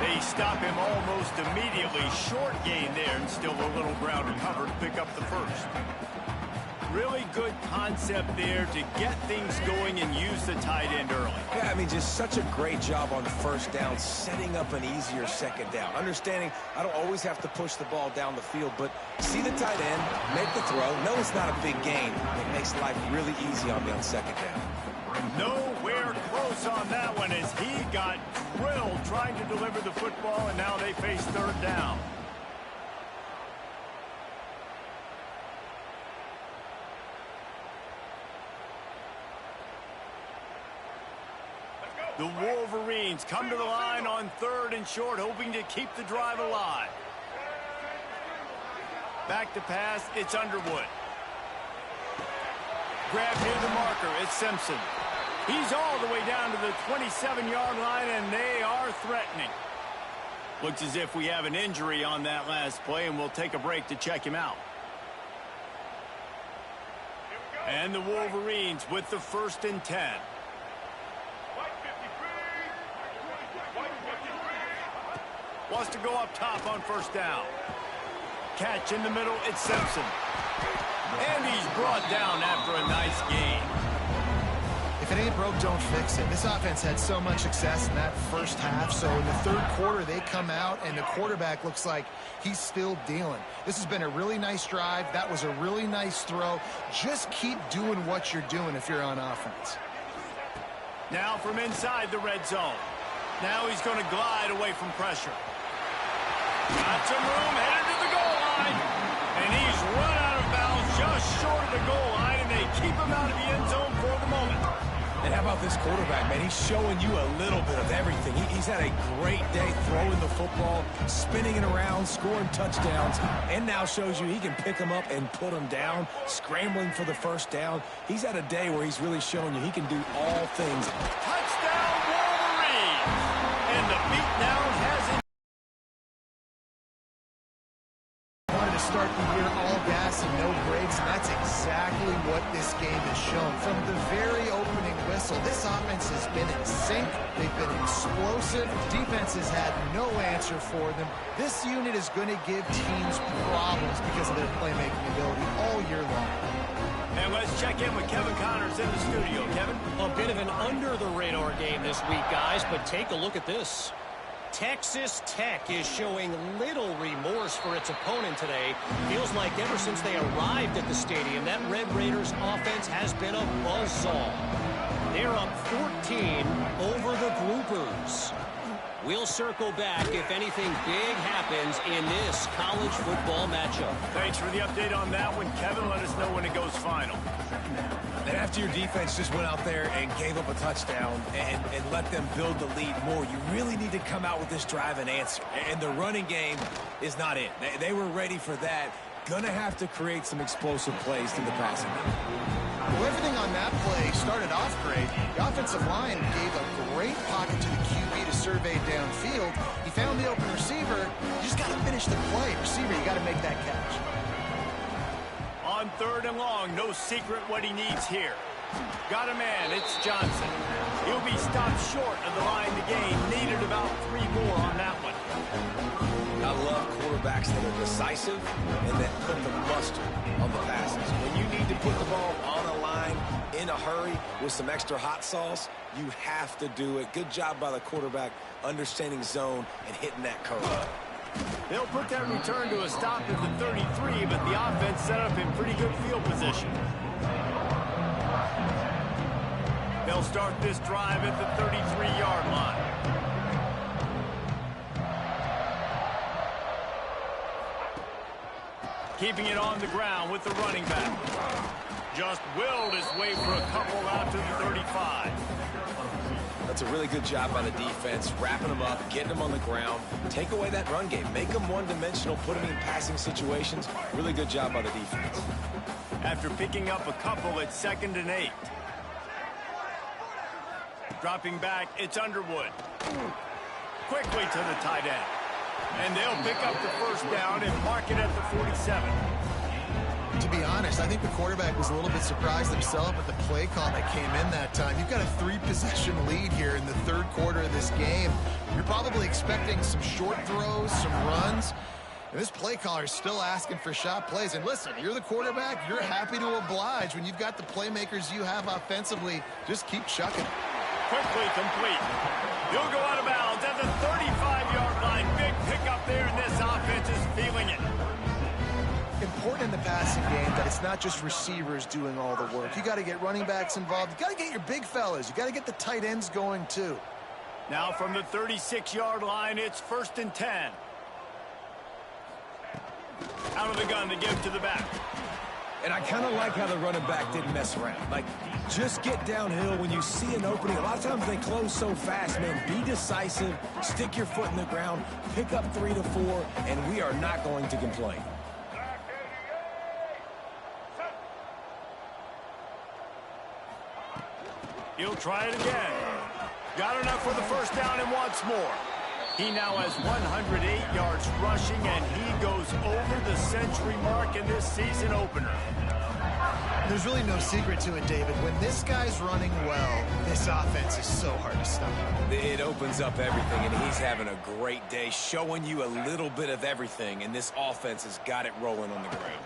They stop him almost immediately. Short gain there, and still a little ground to cover to pick up the first. Really good concept there to get things going and use the tight end early. Yeah, I mean, just such a great job on first down, setting up an easier second down. Understanding I don't always have to push the ball down the field, but see the tight end, make the throw. No, it's not a big gain. It makes life really easy on me on second down. Nowhere close on that one as he got drilled trying to deliver the football, and now they face 3rd down. The Wolverines come to the line on 3rd and short, hoping to keep the drive alive. Back to pass, it's Underwood. Grab near the marker, it's Simpson. He's all the way down to the 27-yard line, and they are threatening. Looks as if we have an injury on that last play, and we'll take a break to check him out. And the Wolverines with the 1st and 10. Wants to go up top on first down. Catch in the middle, it's Simpson. And he's brought down after a nice gain. If it ain't broke, don't fix it. This offense had so much success in that first half, so in the third quarter they come out and the quarterback looks like he's still dealing. This has been a really nice drive. That was a really nice throw. Just keep doing what you're doing if you're on offense. Now from inside the red zone. Now he's going to glide away from pressure. Got some room, headed to the goal line. And he's run out of bounds just short of the goal line, and they keep him out of the end zone for the moment. And how about this quarterback, man? He's showing you a little bit of everything. He's had a great day throwing the football, spinning it around, scoring touchdowns, and now shows you he can pick them up and put them down, scrambling for the first down. He's had a day where he's really showing you he can do all things. Touchdown, Wolverine! And the beatdown has it. Start the year all gas and no brakes, and that's exactly what this game has shown. From the very opening whistle, this offense has been in sync. They've been explosive. Defense has had no answer for them. This unit is going to give teams problems because of their playmaking ability all year long. And let's check in with Kevin Connors in the studio. Kevin? A bit of an under-the-radar game this week, guys, but take a look at this. Texas Tech is showing little remorse for its opponent today. Feels like ever since they arrived at the stadium, that Red Raiders offense has been a buzzsaw. They're up 14 over the Groupers. We'll circle back if anything big happens in this college football matchup. Thanks for the update on that one, Kevin. Let us know when it goes final. And after your defense just went out there and gave up a touchdown and let them build the lead more, you really need to come out with this drive and answer. And the running game is not it. They were ready for that. Gonna have to create some explosive plays through the passing game. Well, everything on that play started off great. The offensive line gave a great pocket to the QB to survey downfield. He found the open receiver. You just got to finish the play. Receiver, you got to make that catch. On 3rd and long, no secret what he needs here. Got a man, it's Johnson. He'll be stopped short of the line to gain. Needed about 3 more on that one. I love quarterbacks that are decisive and that put the mustard on the passes. When you need to put the ball on a line in a hurry with some extra hot sauce, you have to do it. Good job by the quarterback understanding zone and hitting that curve. They'll put that return to a stop at the 33, but the offense set up in pretty good field position. They'll start this drive at the 33-yard line. Keeping it on the ground with the running back. Just willed his way for a couple out to the 35. That's a really good job by the defense, wrapping them up, getting them on the ground. Take away that run game. Make them one-dimensional, put them in passing situations. Really good job by the defense. After picking up a couple at 2nd and 8. Dropping back, it's Underwood. Quickly to the tight end. And they'll pick up the first down and mark it at the 47. To be honest, I think the quarterback was a little bit surprised himself at the play call that came in that time. You've got a 3-possession lead here in the 3rd quarter of this game. You're probably expecting some short throws, some runs. And this play caller is still asking for shot plays. And listen, you're the quarterback. You're happy to oblige. When you've got the playmakers you have offensively, just keep chucking it. Quickly complete. He'll go out of bounds at the 35-yard line. Big pickup there, and this offense is feeling it. Important in the passing game that it's not just receivers doing all the work. You got to get running backs involved. You got to get your big fellas. You got to get the tight ends going too. Now from the 36-yard line, it's 1st and 10. Out of the gun to give to the back. And I kind of like how the running back didn't mess around. Like, just get downhill when you see an opening. A lot of times they close so fast, man. Be decisive, stick your foot in the ground, pick up 3 to 4, and we are not going to complain. He'll try it again. Got enough for the first down and wants more. He now has 108 yards rushing, and he goes over the century mark in this season opener. There's really no secret to it, David. When this guy's running well, this offense is so hard to stop. It opens up everything, and he's having a great day, showing you a little bit of everything, and this offense has got it rolling on the ground.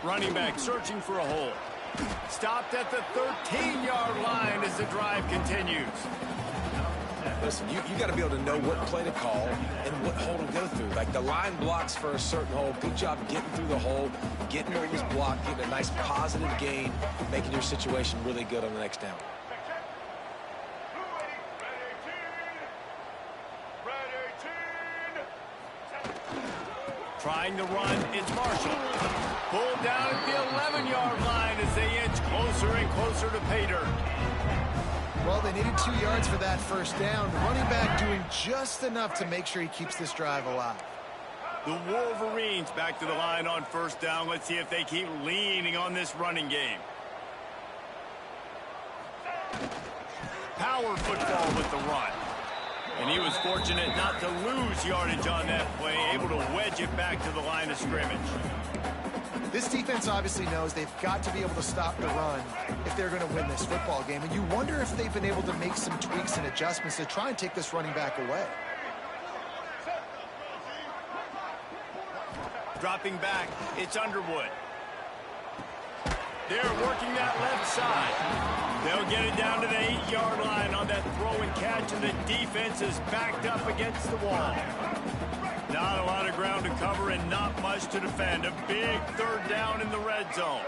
Running back searching for a hole. Stopped at the 13-yard line as the drive continues. Listen, you got to be able to know what play to call and what hole to go through. Like the line blocks for a certain hole. Good job getting through the hole, getting over this block, getting a nice positive gain, making your situation really good on the next down. Trying to run, it's Marshall. Pulled down at the 11-yard line as they inch closer and closer to pay dirt. Well, they needed 2 yards for that first down. The running back doing just enough to make sure he keeps this drive alive. The Wolverines back to the line on first down. Let's see if they keep leaning on this running game. Power football with the run. And he was fortunate not to lose yardage on that play, able to wedge it back to the line of scrimmage. This defense obviously knows they've got to be able to stop the run if they're going to win this football game. And you wonder if they've been able to make some tweaks and adjustments to try and take this running back away. Dropping back, it's Underwood. They're working that left side. They'll get it down to the 8-yard line on that throw and catch, and the defense is backed up against the wall. Not a lot of ground to cover and not much to defend. A big third down in the red zone.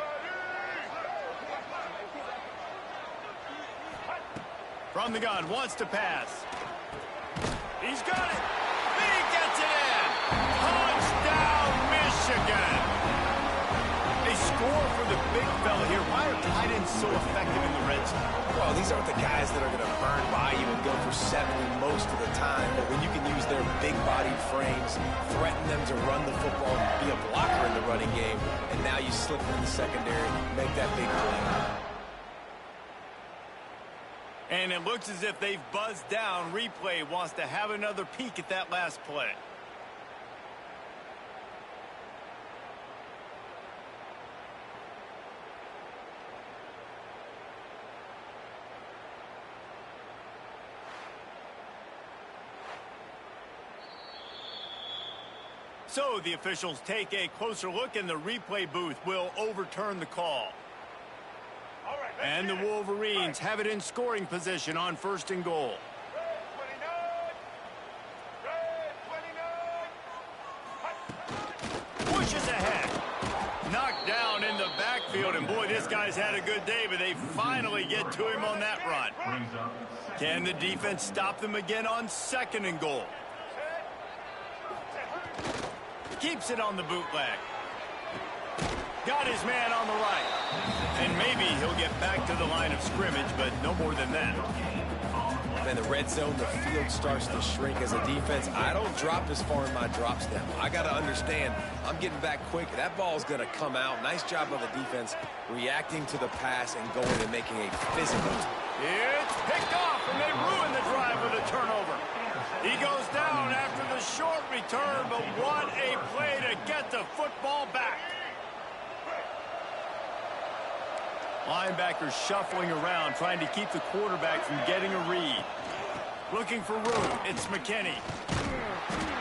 From the gun, wants to pass. He's got it. He gets it in. Touchdown, Michigan. They score for the big fella here. Why are tight ends so effective in the red zone? Well, these aren't the guys that are going to burn by you and go for 70 most of the time. But when you can use their big-bodied frames, threaten them to run the football, be a blocker in the running game, and now you slip in the secondary, make that big play. And it looks as if they've buzzed down. Replay wants to have another peek at that last play. So the officials take a closer look, and the replay booth will overturn the call. And the Wolverines have it in scoring position on 1st and goal. Pushes ahead. Knocked down in the backfield, and boy, this guy's had a good day, but they finally get to him on that run. Can the defense stop them again on 2nd and goal? Keeps it on the bootleg. Got his man on the right. And maybe he'll get back to the line of scrimmage, but no more than that. In the red zone, the field starts to shrink as a defense. I don't drop as far in my drop step. I got to understand, I'm getting back quick. That ball's going to come out. Nice job by the defense reacting to the pass and going and making a physical. It's picked off, and they ruin the drive with a turnover. He goes down after the short return, but what a play to get the football back. Linebackers shuffling around, trying to keep the quarterback from getting a read. Looking for room. It's McKinney.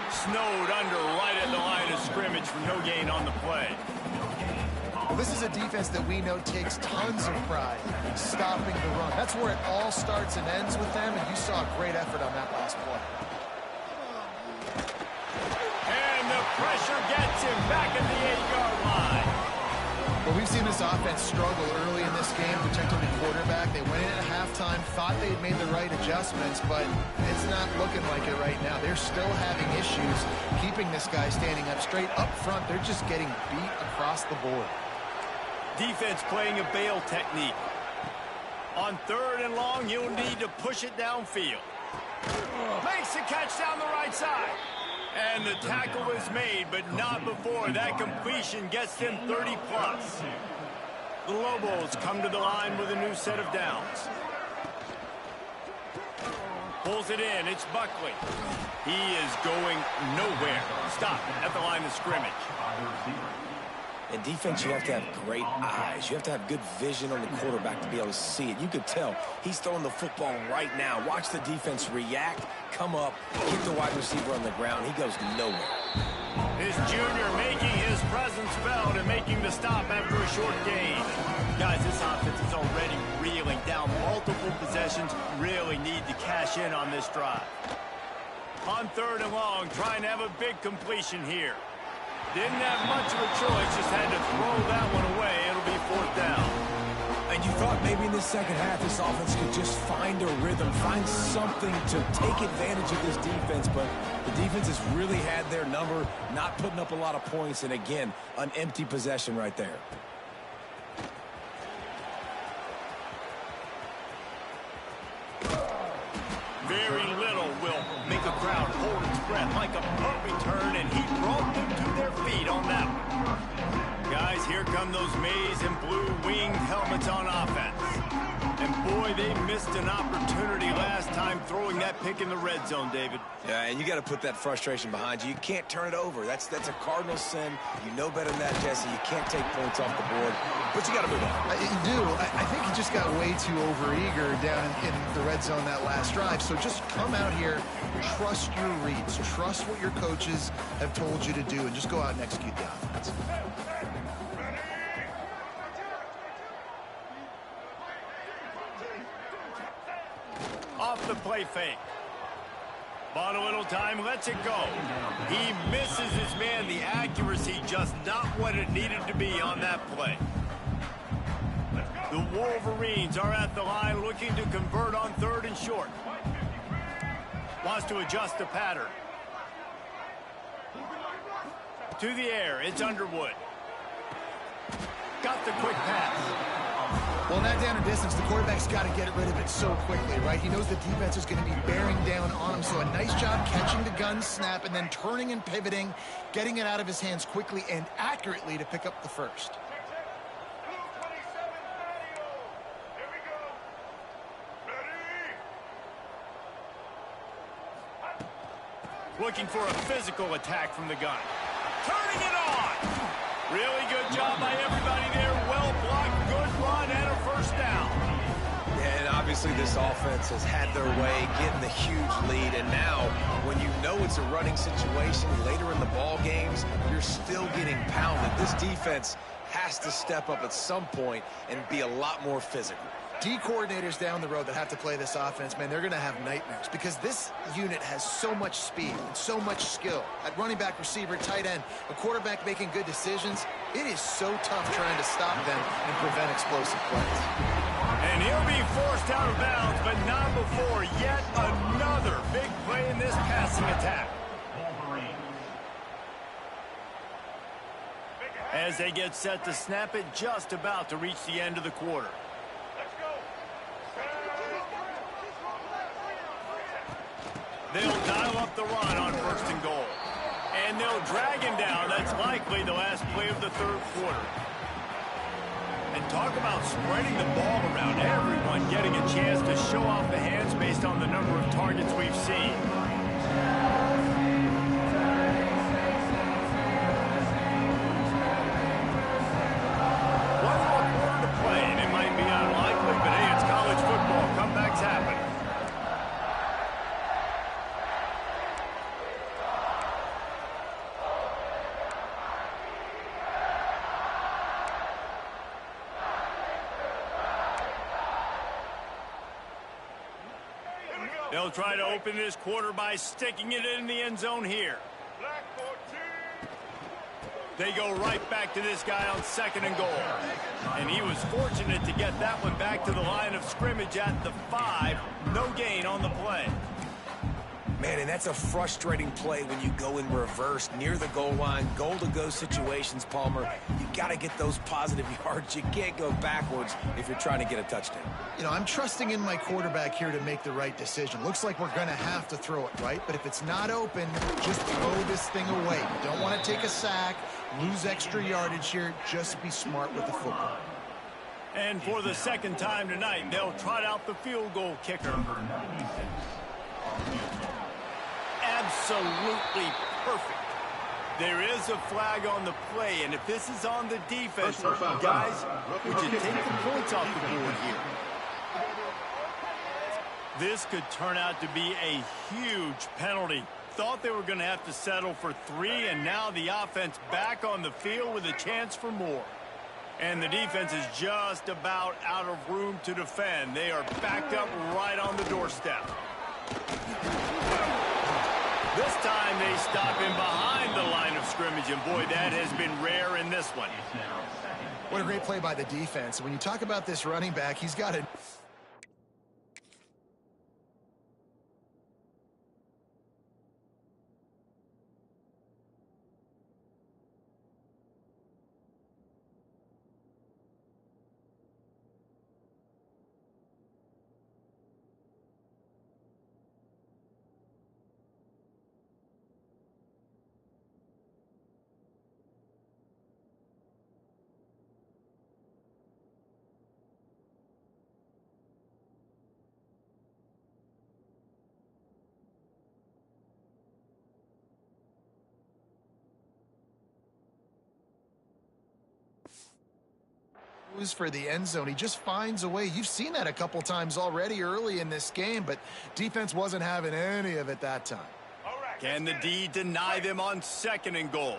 Snowed under right at the line of scrimmage for no gain on the play. Well, this is a defense that we know takes tons of pride in stopping the run. That's where it all starts and ends with them, and you saw a great effort on that last play. And the pressure gets him back at the 8-yard line. Well, we've seen this offense struggle early in this game, protecting the quarterback. They went in at halftime, thought they'd made the right adjustments, but it's not looking like it right now. They're still having issues keeping this guy standing up straight. Up front, they're just getting beat across the board. Defense playing a bail technique. On 3rd and long, you'll need to push it downfield. Makes the catch down the right side. And the tackle is made, but not before that completion gets them 30-plus. The Lobos come to the line with a new set of downs. Pulls it in. It's Buckley. He is going nowhere. Stop at the line of scrimmage. In defense, you have to have great eyes. You have to have good vision on the quarterback to be able to see it. You could tell he's throwing the football right now. Watch the defense react, come up, keep the wide receiver on the ground. He goes nowhere. His junior making his presence felt and making the stop after a short gain. Guys, this offense is already reeling down multiple possessions. Really need to cash in on this drive. On 3rd and long, trying to have a big completion here. Didn't have much of a choice, just had to throw that one away. It'll be 4th down. And you thought maybe in the second half this offense could just find a rhythm, find something to take advantage of this defense, but the defense has really had their number, not putting up a lot of points, and again, an empty possession right there. Very little will make a crowd hold its breath like a punt return, and he brought them to their feet on that one. Guys, here come those maize and blue winged helmets on offense. And boy, they missed an opportunity last time throwing that pick in the red zone, David. Yeah, and you got to put that frustration behind you. You can't turn it over. That's a cardinal sin. You know better than that, Jesse. You can't take points off the board, but you got to move on. You do. I think he just got way too overeager down in the red zone that last drive. So just come out here, trust your reads, trust what your coaches have told you to do, and just go out and execute the offense. off the play fake. Bought a little time, lets it go. He misses his man. The accuracy just not what it needed to be on that play. The Wolverines are at the line looking to convert on 3rd and short. Wants to adjust the pattern. To the air, it's Underwood. Got the quick pass. Well, in that down and distance, the quarterback's got to get rid of it so quickly, right? He knows the defense is going to be bearing down on him, so a nice job catching the gun snap and then turning and pivoting, getting it out of his hands quickly and accurately to pick up the first. Looking for a physical attack from the gun. Turning it on! Really good job by everybody there. Well blocked, good run, and a first down. Yeah, and obviously this offense has had their way, getting the huge lead. And now, when you know it's a running situation later in the ball games, you're still getting pounded. This defense has to step up at some point and be a lot more physical. D coordinators down the road that have to play this offense, man, they're going to have nightmares because this unit has so much speed and so much skill. At running back, receiver, tight end, a quarterback making good decisions, it is so tough trying to stop them and prevent explosive plays. And he'll be forced out of bounds, but not before yet another big play in this passing attack. As they get set to snap it, just about to reach the end of the quarter. They'll dial up the run on 1st and goal. And they'll drag him down. That's likely the last play of the 3rd quarter. And talk about spreading the ball around. Everyone getting a chance to show off the hands based on the number of targets we've seen. One more quarter to play, and it might be unlikely, but hey, it's college football. Comebacks happen. They'll try to open this quarter by sticking it in the end zone here. They go right back to this guy on 2nd and goal. And he was fortunate to get that one back to the line of scrimmage at the 5. No gain on the play. Man, and that's a frustrating play when you go in reverse near the goal line, goal-to-go situations, Palmer. You got to get those positive yards. You can't go backwards if you're trying to get a touchdown. You know, I'm trusting in my quarterback here to make the right decision. Looks like we're going to have to throw it, right? But if it's not open, just throw this thing away. You don't want to take a sack, lose extra yardage here. Just be smart with the football. And for the 2nd time tonight, they'll trot out the field goal kicker. Absolutely perfect. There is a flag on the play, and if this is on the defense, guys, would you take the points off the board here? This could turn out to be a huge penalty. Thought they were going to have to settle for 3, and now the offense back on the field with a chance for more. And the defense is just about out of room to defend. They are backed up right on the doorstep. This time they stop him behind the line of scrimmage, and boy, that has been rare in this one. What a great play by the defense. When you talk about this running back, he's got a... for the end zone. He just finds a way. You've seen that a couple times already early in this game, but defense wasn't having any of it that time. Can the D deny them on 2nd and goal?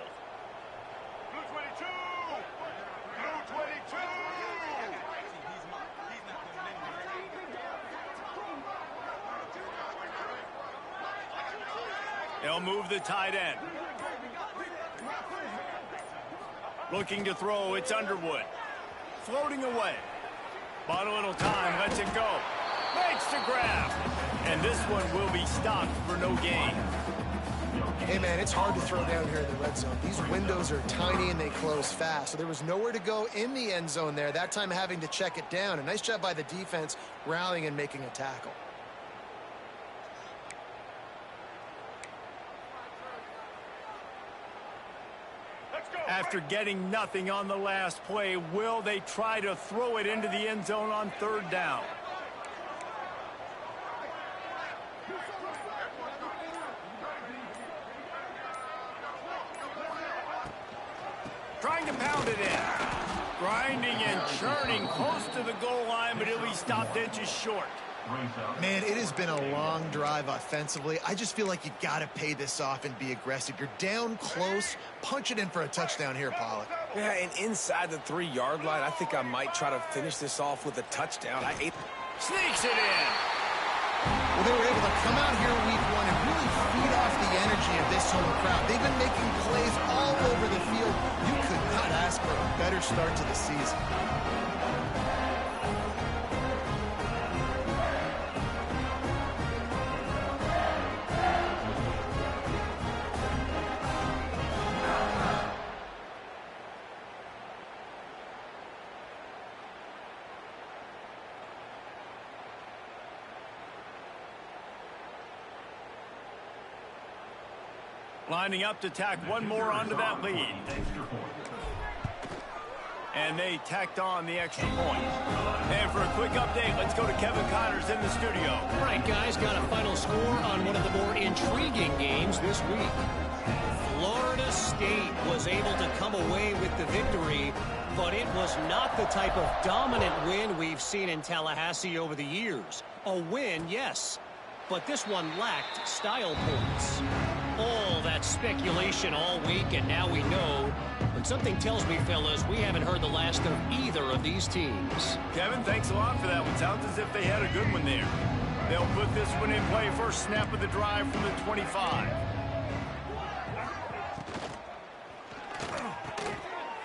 They'll move the tight end. Looking to throw, it's Underwood. Floating away. Bought a little time, lets it go. Makes the grab. And this one will be stopped for no gain. Hey, man, it's hard to throw down here in the red zone. These windows are tiny and they close fast. So there was nowhere to go in the end zone there. That time having to check it down. A nice job by the defense rallying and making a tackle. After getting nothing on the last play, will they try to throw it into the end zone on third down? Trying to pound it in. Grinding and churning close to the goal line, but he'll be stopped inches short. Man, it has been a long drive offensively. I just feel like you got to pay this off and be aggressive. You're down close. Punch it in for a touchdown here, Pollock. Yeah, and inside the 3-yard line, I think I might try to finish this off with a touchdown. Sneaks it in. Well, they were able to come out here week 1 and really feed off the energy of this home crowd. They've been making plays all over the field. You could not ask for a better start to the season. Lining up to tack one more onto that lead. And they tacked on the extra point. And for a quick update, let's go to Kevin Connors in the studio. All right, guys, got a final score on one of the more intriguing games this week. Florida State was able to come away with the victory, but it was not the type of dominant win we've seen in Tallahassee over the years. A win, yes, but this one lacked style points. All that speculation all week, and now we know. But something tells me, fellas, we haven't heard the last of either of these teams. Kevin, thanks a lot for that one. Sounds as if they had a good one there. They'll put this one in play. First snap of the drive from the 25.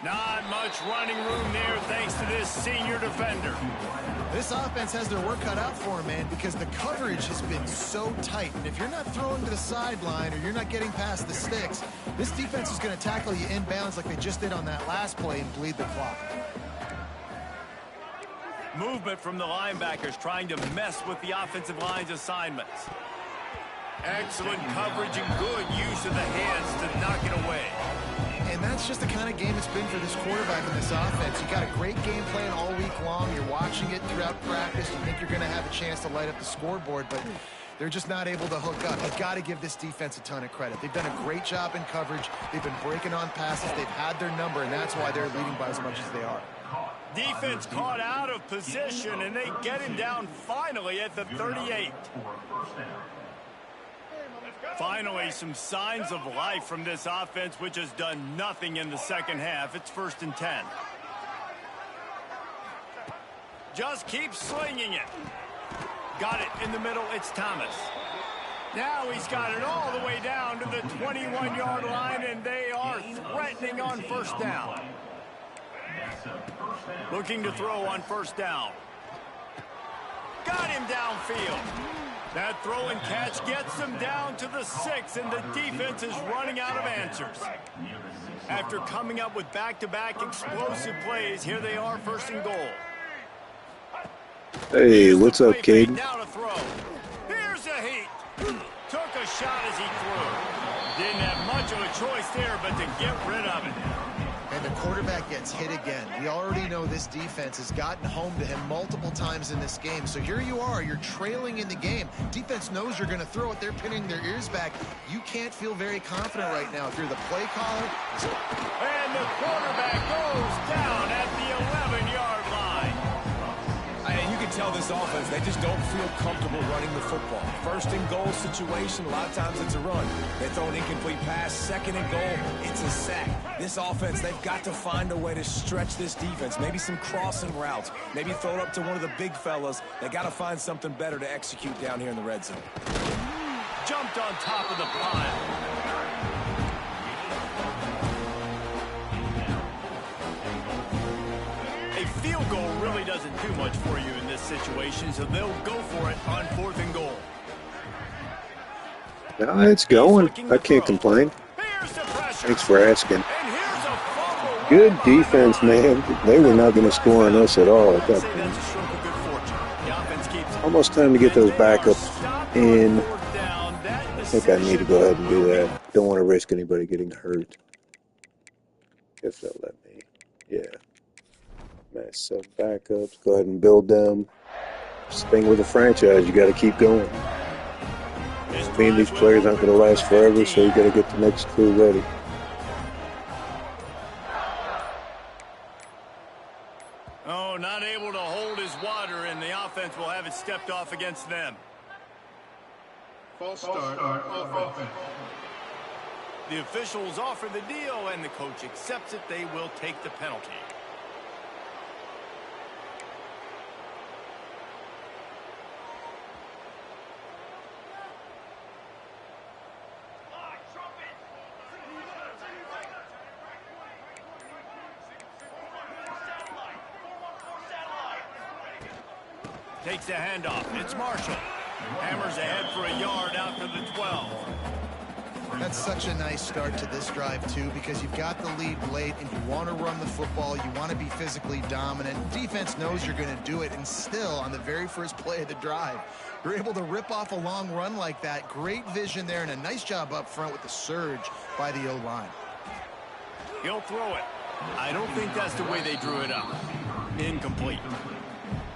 Not much running room there thanks to this senior defender. This offense has their work cut out for them, man, because the coverage has been so tight. And if you're not throwing to the sideline or you're not getting past the sticks, this defense is going to tackle you inbounds like they just did on that last play and bleed the clock. Movement from the linebackers trying to mess with the offensive line's assignments. Excellent coverage and good use of the hands to knock it away. And that's just the kind of game it's been for this quarterback in this offense. You got a great game plan all week long. You're watching it throughout practice. You think you're going to have a chance to light up the scoreboard, but they're just not able to hook up. I've got to give this defense a ton of credit. They've done a great job in coverage. They've been breaking on passes. They've had their number, and that's why they're leading by as much as they are. Defense caught out of position, and they get him down finally at the 38. Finally, some signs of life from this offense, which has done nothing in the second half. It's 1st and 10. Just keep slinging it. Got it in the middle. It's Thomas. Now he's got it all the way down to the 21-yard line, and they are threatening on first down. Looking to throw on first down. Got him downfield. That throw and catch gets them down to the 6, and the defense is running out of answers. After coming up with back-to-back explosive plays, here they are 1st and goal. Hey, what's up, Caden? Down a throw. Here's a heat. Took a shot as he threw. Didn't have much of a choice there, but to get rid of it. And the quarterback gets hit again. We already know this defense has gotten home to him multiple times in this game. So here you are, you're trailing in the game. Defense knows you're going to throw it. They're pinning their ears back. You can't feel very confident right now if you're the play caller. And the quarterback goes down at the 11-yard line. And you can tell this offense, they just don't feel comfortable running the football. 1st and goal situation, a lot of times it's a run. They throw an incomplete pass. 2nd and goal, it's a sack. This offense, they've got to find a way to stretch this defense. Maybe some crossing routes. Maybe throw it up to one of the big fellas. They got to find something better to execute down here in the red zone. jumped on top of the pile. A field goal really doesn't do much for you in this situation, so they'll go for it on 4th and goal. No, it's going. I can't complain. Thanks for asking. Good defense, man. They were not going to score on us at all at that point. Almost time to get those backups in. I think I need to go ahead and do that. Don't want to risk anybody getting hurt. If they'll let me. Yeah. Mess up backups. Go ahead and build them. This thing with a franchise, you got to keep going. I mean, these players aren't going to last forever, so you got to get the next crew ready. Oh, not able to hold his water, and the offense will have it stepped off against them. False start offense. The officials offer the deal, and the coach accepts it. They will take the penalty. Takes the handoff. It's Marshall. Hammers ahead for a yard out to the 12. That's such a nice start to this drive, too, because you've got the lead late and you want to run the football. You want to be physically dominant. Defense knows you're going to do it, and still, on the very first play of the drive, you're able to rip off a long run like that. Great vision there, and a nice job up front with the surge by the O-line. He'll throw it. I don't think that's the way they drew it up. Incomplete.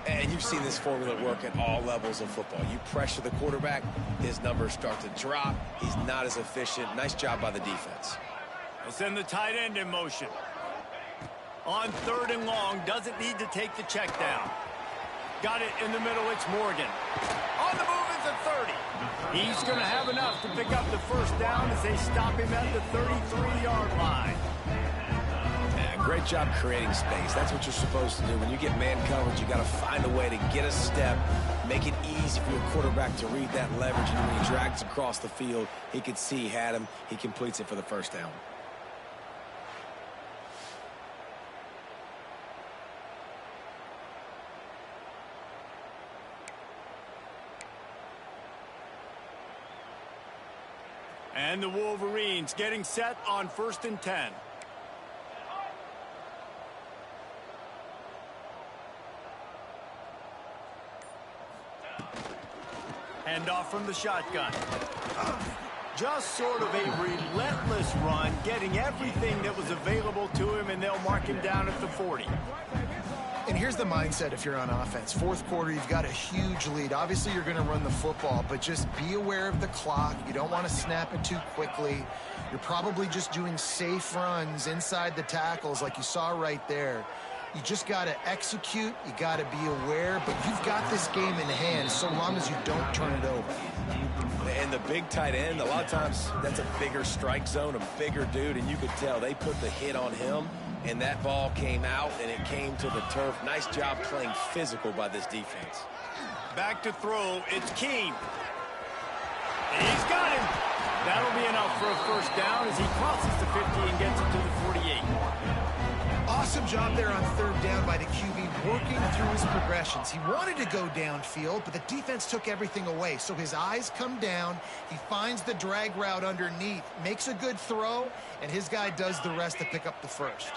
And you've seen this formula work at all levels of football. You pressure the quarterback, his numbers start to drop. He's not as efficient. Nice job by the defense. They'll send the tight end in motion. On 3rd and long, doesn't need to take the check down. Got it in the middle, it's Morgan. On the move is the 30. He's going to have enough to pick up the first down as they stop him at the 33-yard line. Great job creating space. That's what you're supposed to do. When you get man coverage, you got to find a way to get a step, make it easy for your quarterback to read that leverage, and when he drags across the field, he could see he had him. He completes it for the first down. And the Wolverines getting set on 1st and 10. Handoff from the shotgun. Just sort of a relentless run, getting everything that was available to him, and they'll mark him down at the 40. And here's the mindset if you're on offense. 4th quarter, you've got a huge lead. Obviously, you're going to run the football, but just be aware of the clock. You don't want to snap it too quickly. You're probably just doing safe runs inside the tackles like you saw right there. You just got to execute. You got to be aware, but you've got this game in hand so long as you don't turn it over. And the big tight end, a lot of times that's a bigger strike zone, a bigger dude, and you could tell they put the hit on him, and that ball came out, and it came to the turf. Nice job playing physical by this defense. Back to throw, it's Keene. He's got him. That'll be enough for a first down as he crosses the 50 and gets it to the 48. Awesome job there on 3rd down by the QB, working through his progressions. He wanted to go downfield, but the defense took everything away. So his eyes come down, he finds the drag route underneath, makes a good throw, and his guy does the rest to pick up the first.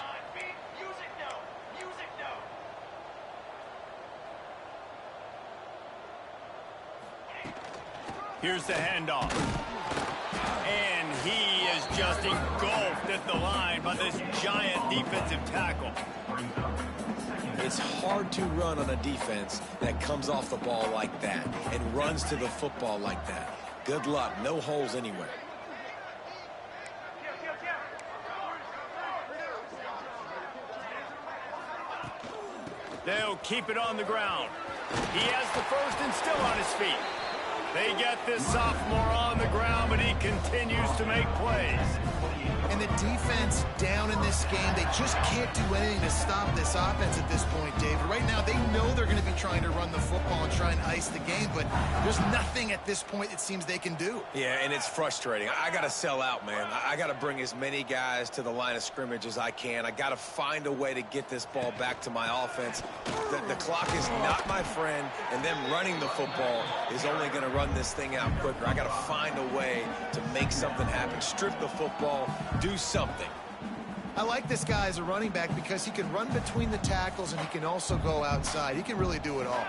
Here's the handoff. And he is just engulfed at the line by this giant defensive tackle. It's hard to run on a defense that comes off the ball like that and runs to the football like that. Good luck. No holes anywhere. They'll keep it on the ground. He has the first and still on his feet. They get this sophomore on the ground, but he continues to make plays. And the defense down in this game, they just can't do anything to stop this offense at this point, David. Right now, they know they're going to be trying to run the football and try and ice the game, but there's nothing at this point it seems they can do. Yeah, and it's frustrating. I got to sell out, man. I got to bring as many guys to the line of scrimmage as I can. I got to find a way to get this ball back to my offense. The clock is not my friend, and them running the football is only going to run this thing out quicker. I got to find a way to make something happen. Strip the football, do something. I like this guy as a running back because he can run between the tackles and he can also go outside. He can really do it all.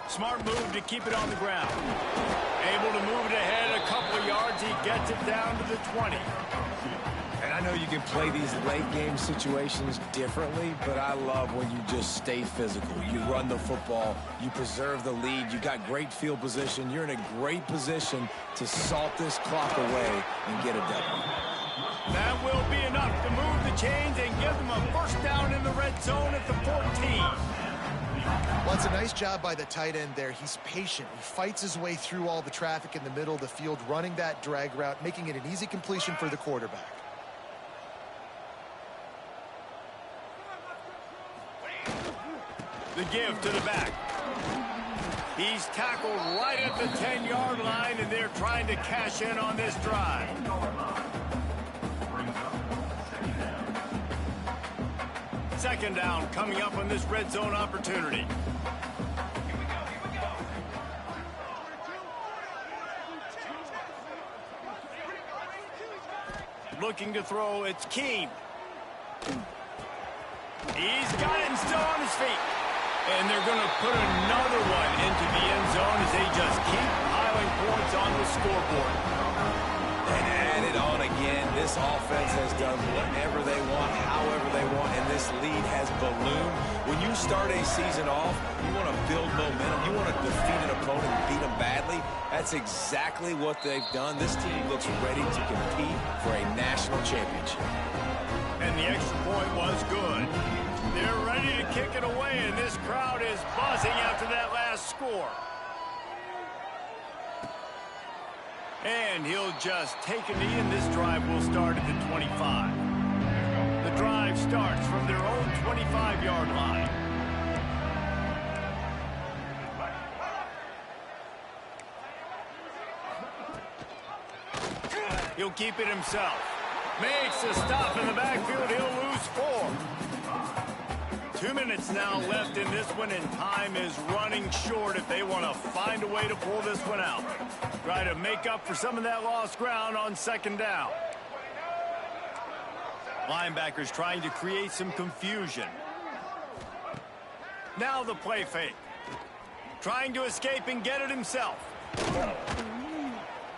Smart move to keep it on the ground. Able to move it ahead a couple of yards. He gets it down to the 20. And I know you can play these late game situations differently, but I love when you just stay physical. You run the football, you preserve the lead, you got great field position, you're in a great position to salt this clock away and get a W. That will be enough to move the chains and give them a first down in the red zone at the 14. Well, it's a nice job by the tight end there. He's patient. He fights his way through all the traffic in the middle of the field, running that drag route, making it an easy completion for the quarterback. The give to the back. He's tackled right at the 10-yard line, and they're trying to cash in on this drive. Second down coming up on this red zone opportunity. Looking to throw, it's Keene. He's got it and still on his feet. And they're going to put another one into the end zone as they just keep piling points on the scoreboard. And add it on again. This offense has done whatever they want, however they want, and this lead has ballooned. When you start a season off, you want to build momentum. You want to defeat an opponent and beat them badly. That's exactly what they've done. This team looks ready to compete for a national championship. And the extra point was good. They're ready to kick it away, and this crowd is buzzing after that last score. And he'll just take a knee, and this drive will start at the 25. The drive starts from their own 25-yard line. He'll keep it himself. Makes a stop in the backfield. He'll lose 4. 2 minutes now left in this one, and time is running short if they want to find a way to pull this one out. Try to make up for some of that lost ground on second down. Linebackers trying to create some confusion. Now the play fake. Trying to escape and get it himself.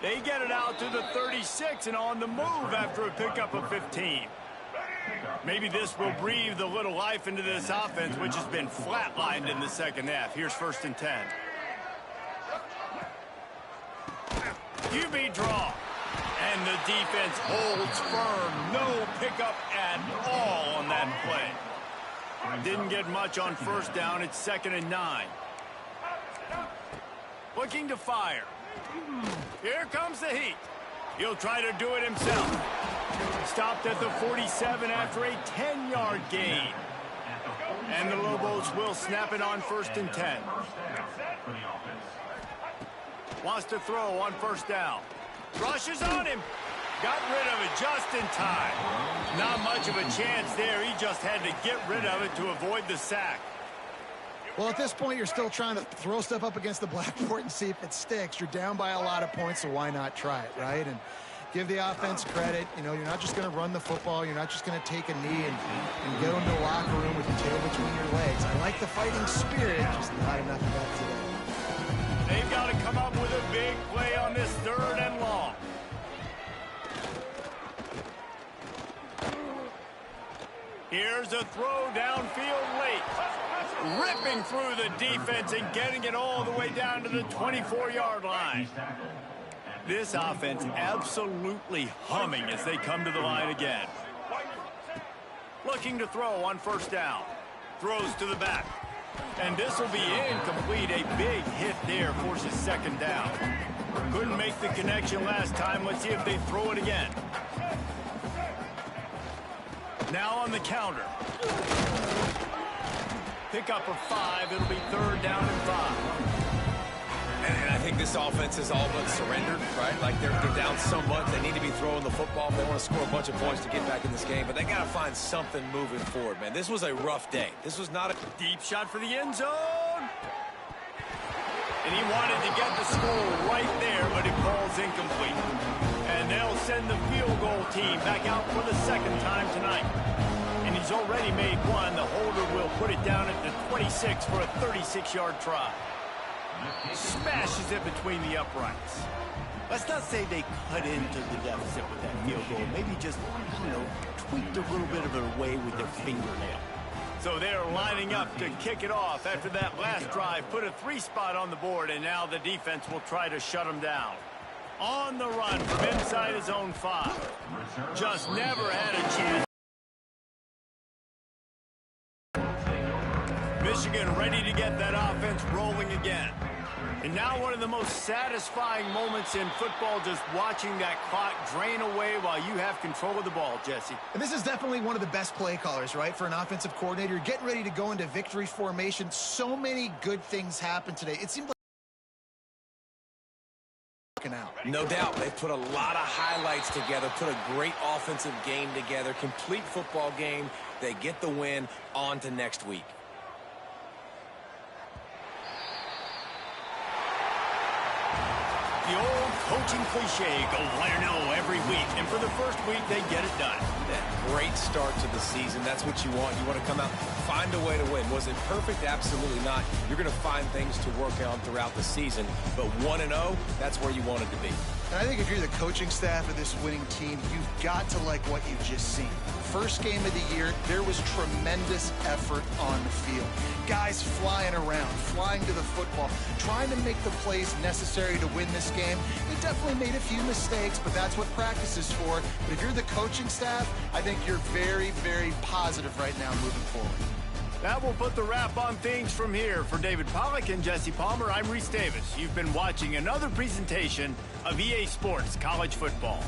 They get it out to the 36 and on the move after a pickup of 15. Maybe this will breathe a little life into this offense, which has been flatlined in the second half. Here's 1st and 10. QB draw. And the defense holds firm. No pickup at all on that play. Didn't get much on first down. It's 2nd and 9. Looking to fire. Here comes the heat. He'll try to do it himself. Stopped at the 47 after a 10-yard gain. And the Lobos will snap it on 1st and 10. Wants to throw on first down. Rushes on him. Got rid of it just in time. Not much of a chance there. He just had to get rid of it to avoid the sack. Well, at this point, you're still trying to throw stuff up against the blackboard and see if it sticks. You're down by a lot of points, so why not try it, right? And give the offense credit. You know, you're not just going to run the football. You're not just going to take a knee and go into the locker room with your tail between your legs. I like the fighting spirit, just not enough of that today. They've got to come up with a big play on this 3rd and long. Here's a throw downfield late. Ripping through the defense and getting it all the way down to the 24-yard line. This offense absolutely humming as they come to the line again. Looking to throw on first down. Throws to the back. And this will be incomplete. A big hit there forces second down. Couldn't make the connection last time. Let's see if they throw it again. Now on the counter. Pick up of 5. It'll be third down and 5. And I think this offense is all but surrendered, right? Like they're down so much. They need to be throwing the football if they want to score a bunch of points to get back in this game. But they got to find something moving forward, man. This was a rough day. This was not a deep shot for the end zone. And he wanted to get the score right there, but it falls incomplete. And they'll send the field goal team back out for the second time tonight. And he's already made one. The holder will put it down at the 26 for a 36-yard try. Smashes it between the uprights. Let's not say they cut into the deficit with that field goal. Maybe just, tweaked a little bit of it away with their fingernail. So they're lining up to kick it off after that last drive. Put a 3-spot on the board, and now the defense will try to shut them down. On the run from inside his own 5. Just never had a chance. Michigan ready to get that offense rolling again. And now one of the most satisfying moments in football, just watching that clock drain away while you have control of the ball, Jesse. And this is definitely one of the best play callers, right, for an offensive coordinator. You're getting ready to go into victory formation. So many good things happened today. It seemed like out. No doubt. They've put a lot of highlights together, put a great offensive game together, complete football game. They get the win. On to next week. The old coaching cliche, go 1-0 every week. And for the first week, they get it done. That great start to the season. That's what you want. You want to come out, find a way to win. Was it perfect? Absolutely not. You're going to find things to work on throughout the season. But 1-0, that's where you want it to be. And I think if you're the coaching staff of this winning team, you've got to like what you've just seen. First game of the year, there was tremendous effort on the field. Guys flying around, flying to the football, trying to make the plays necessary to win this game. They definitely made a few mistakes, but that's what practice is for. But if you're the coaching staff, I think you're very, very positive right now moving forward. That will put the wrap on things from here. For David Pollack and Jesse Palmer, I'm Reese Davis. You've been watching another presentation of EA Sports College Football.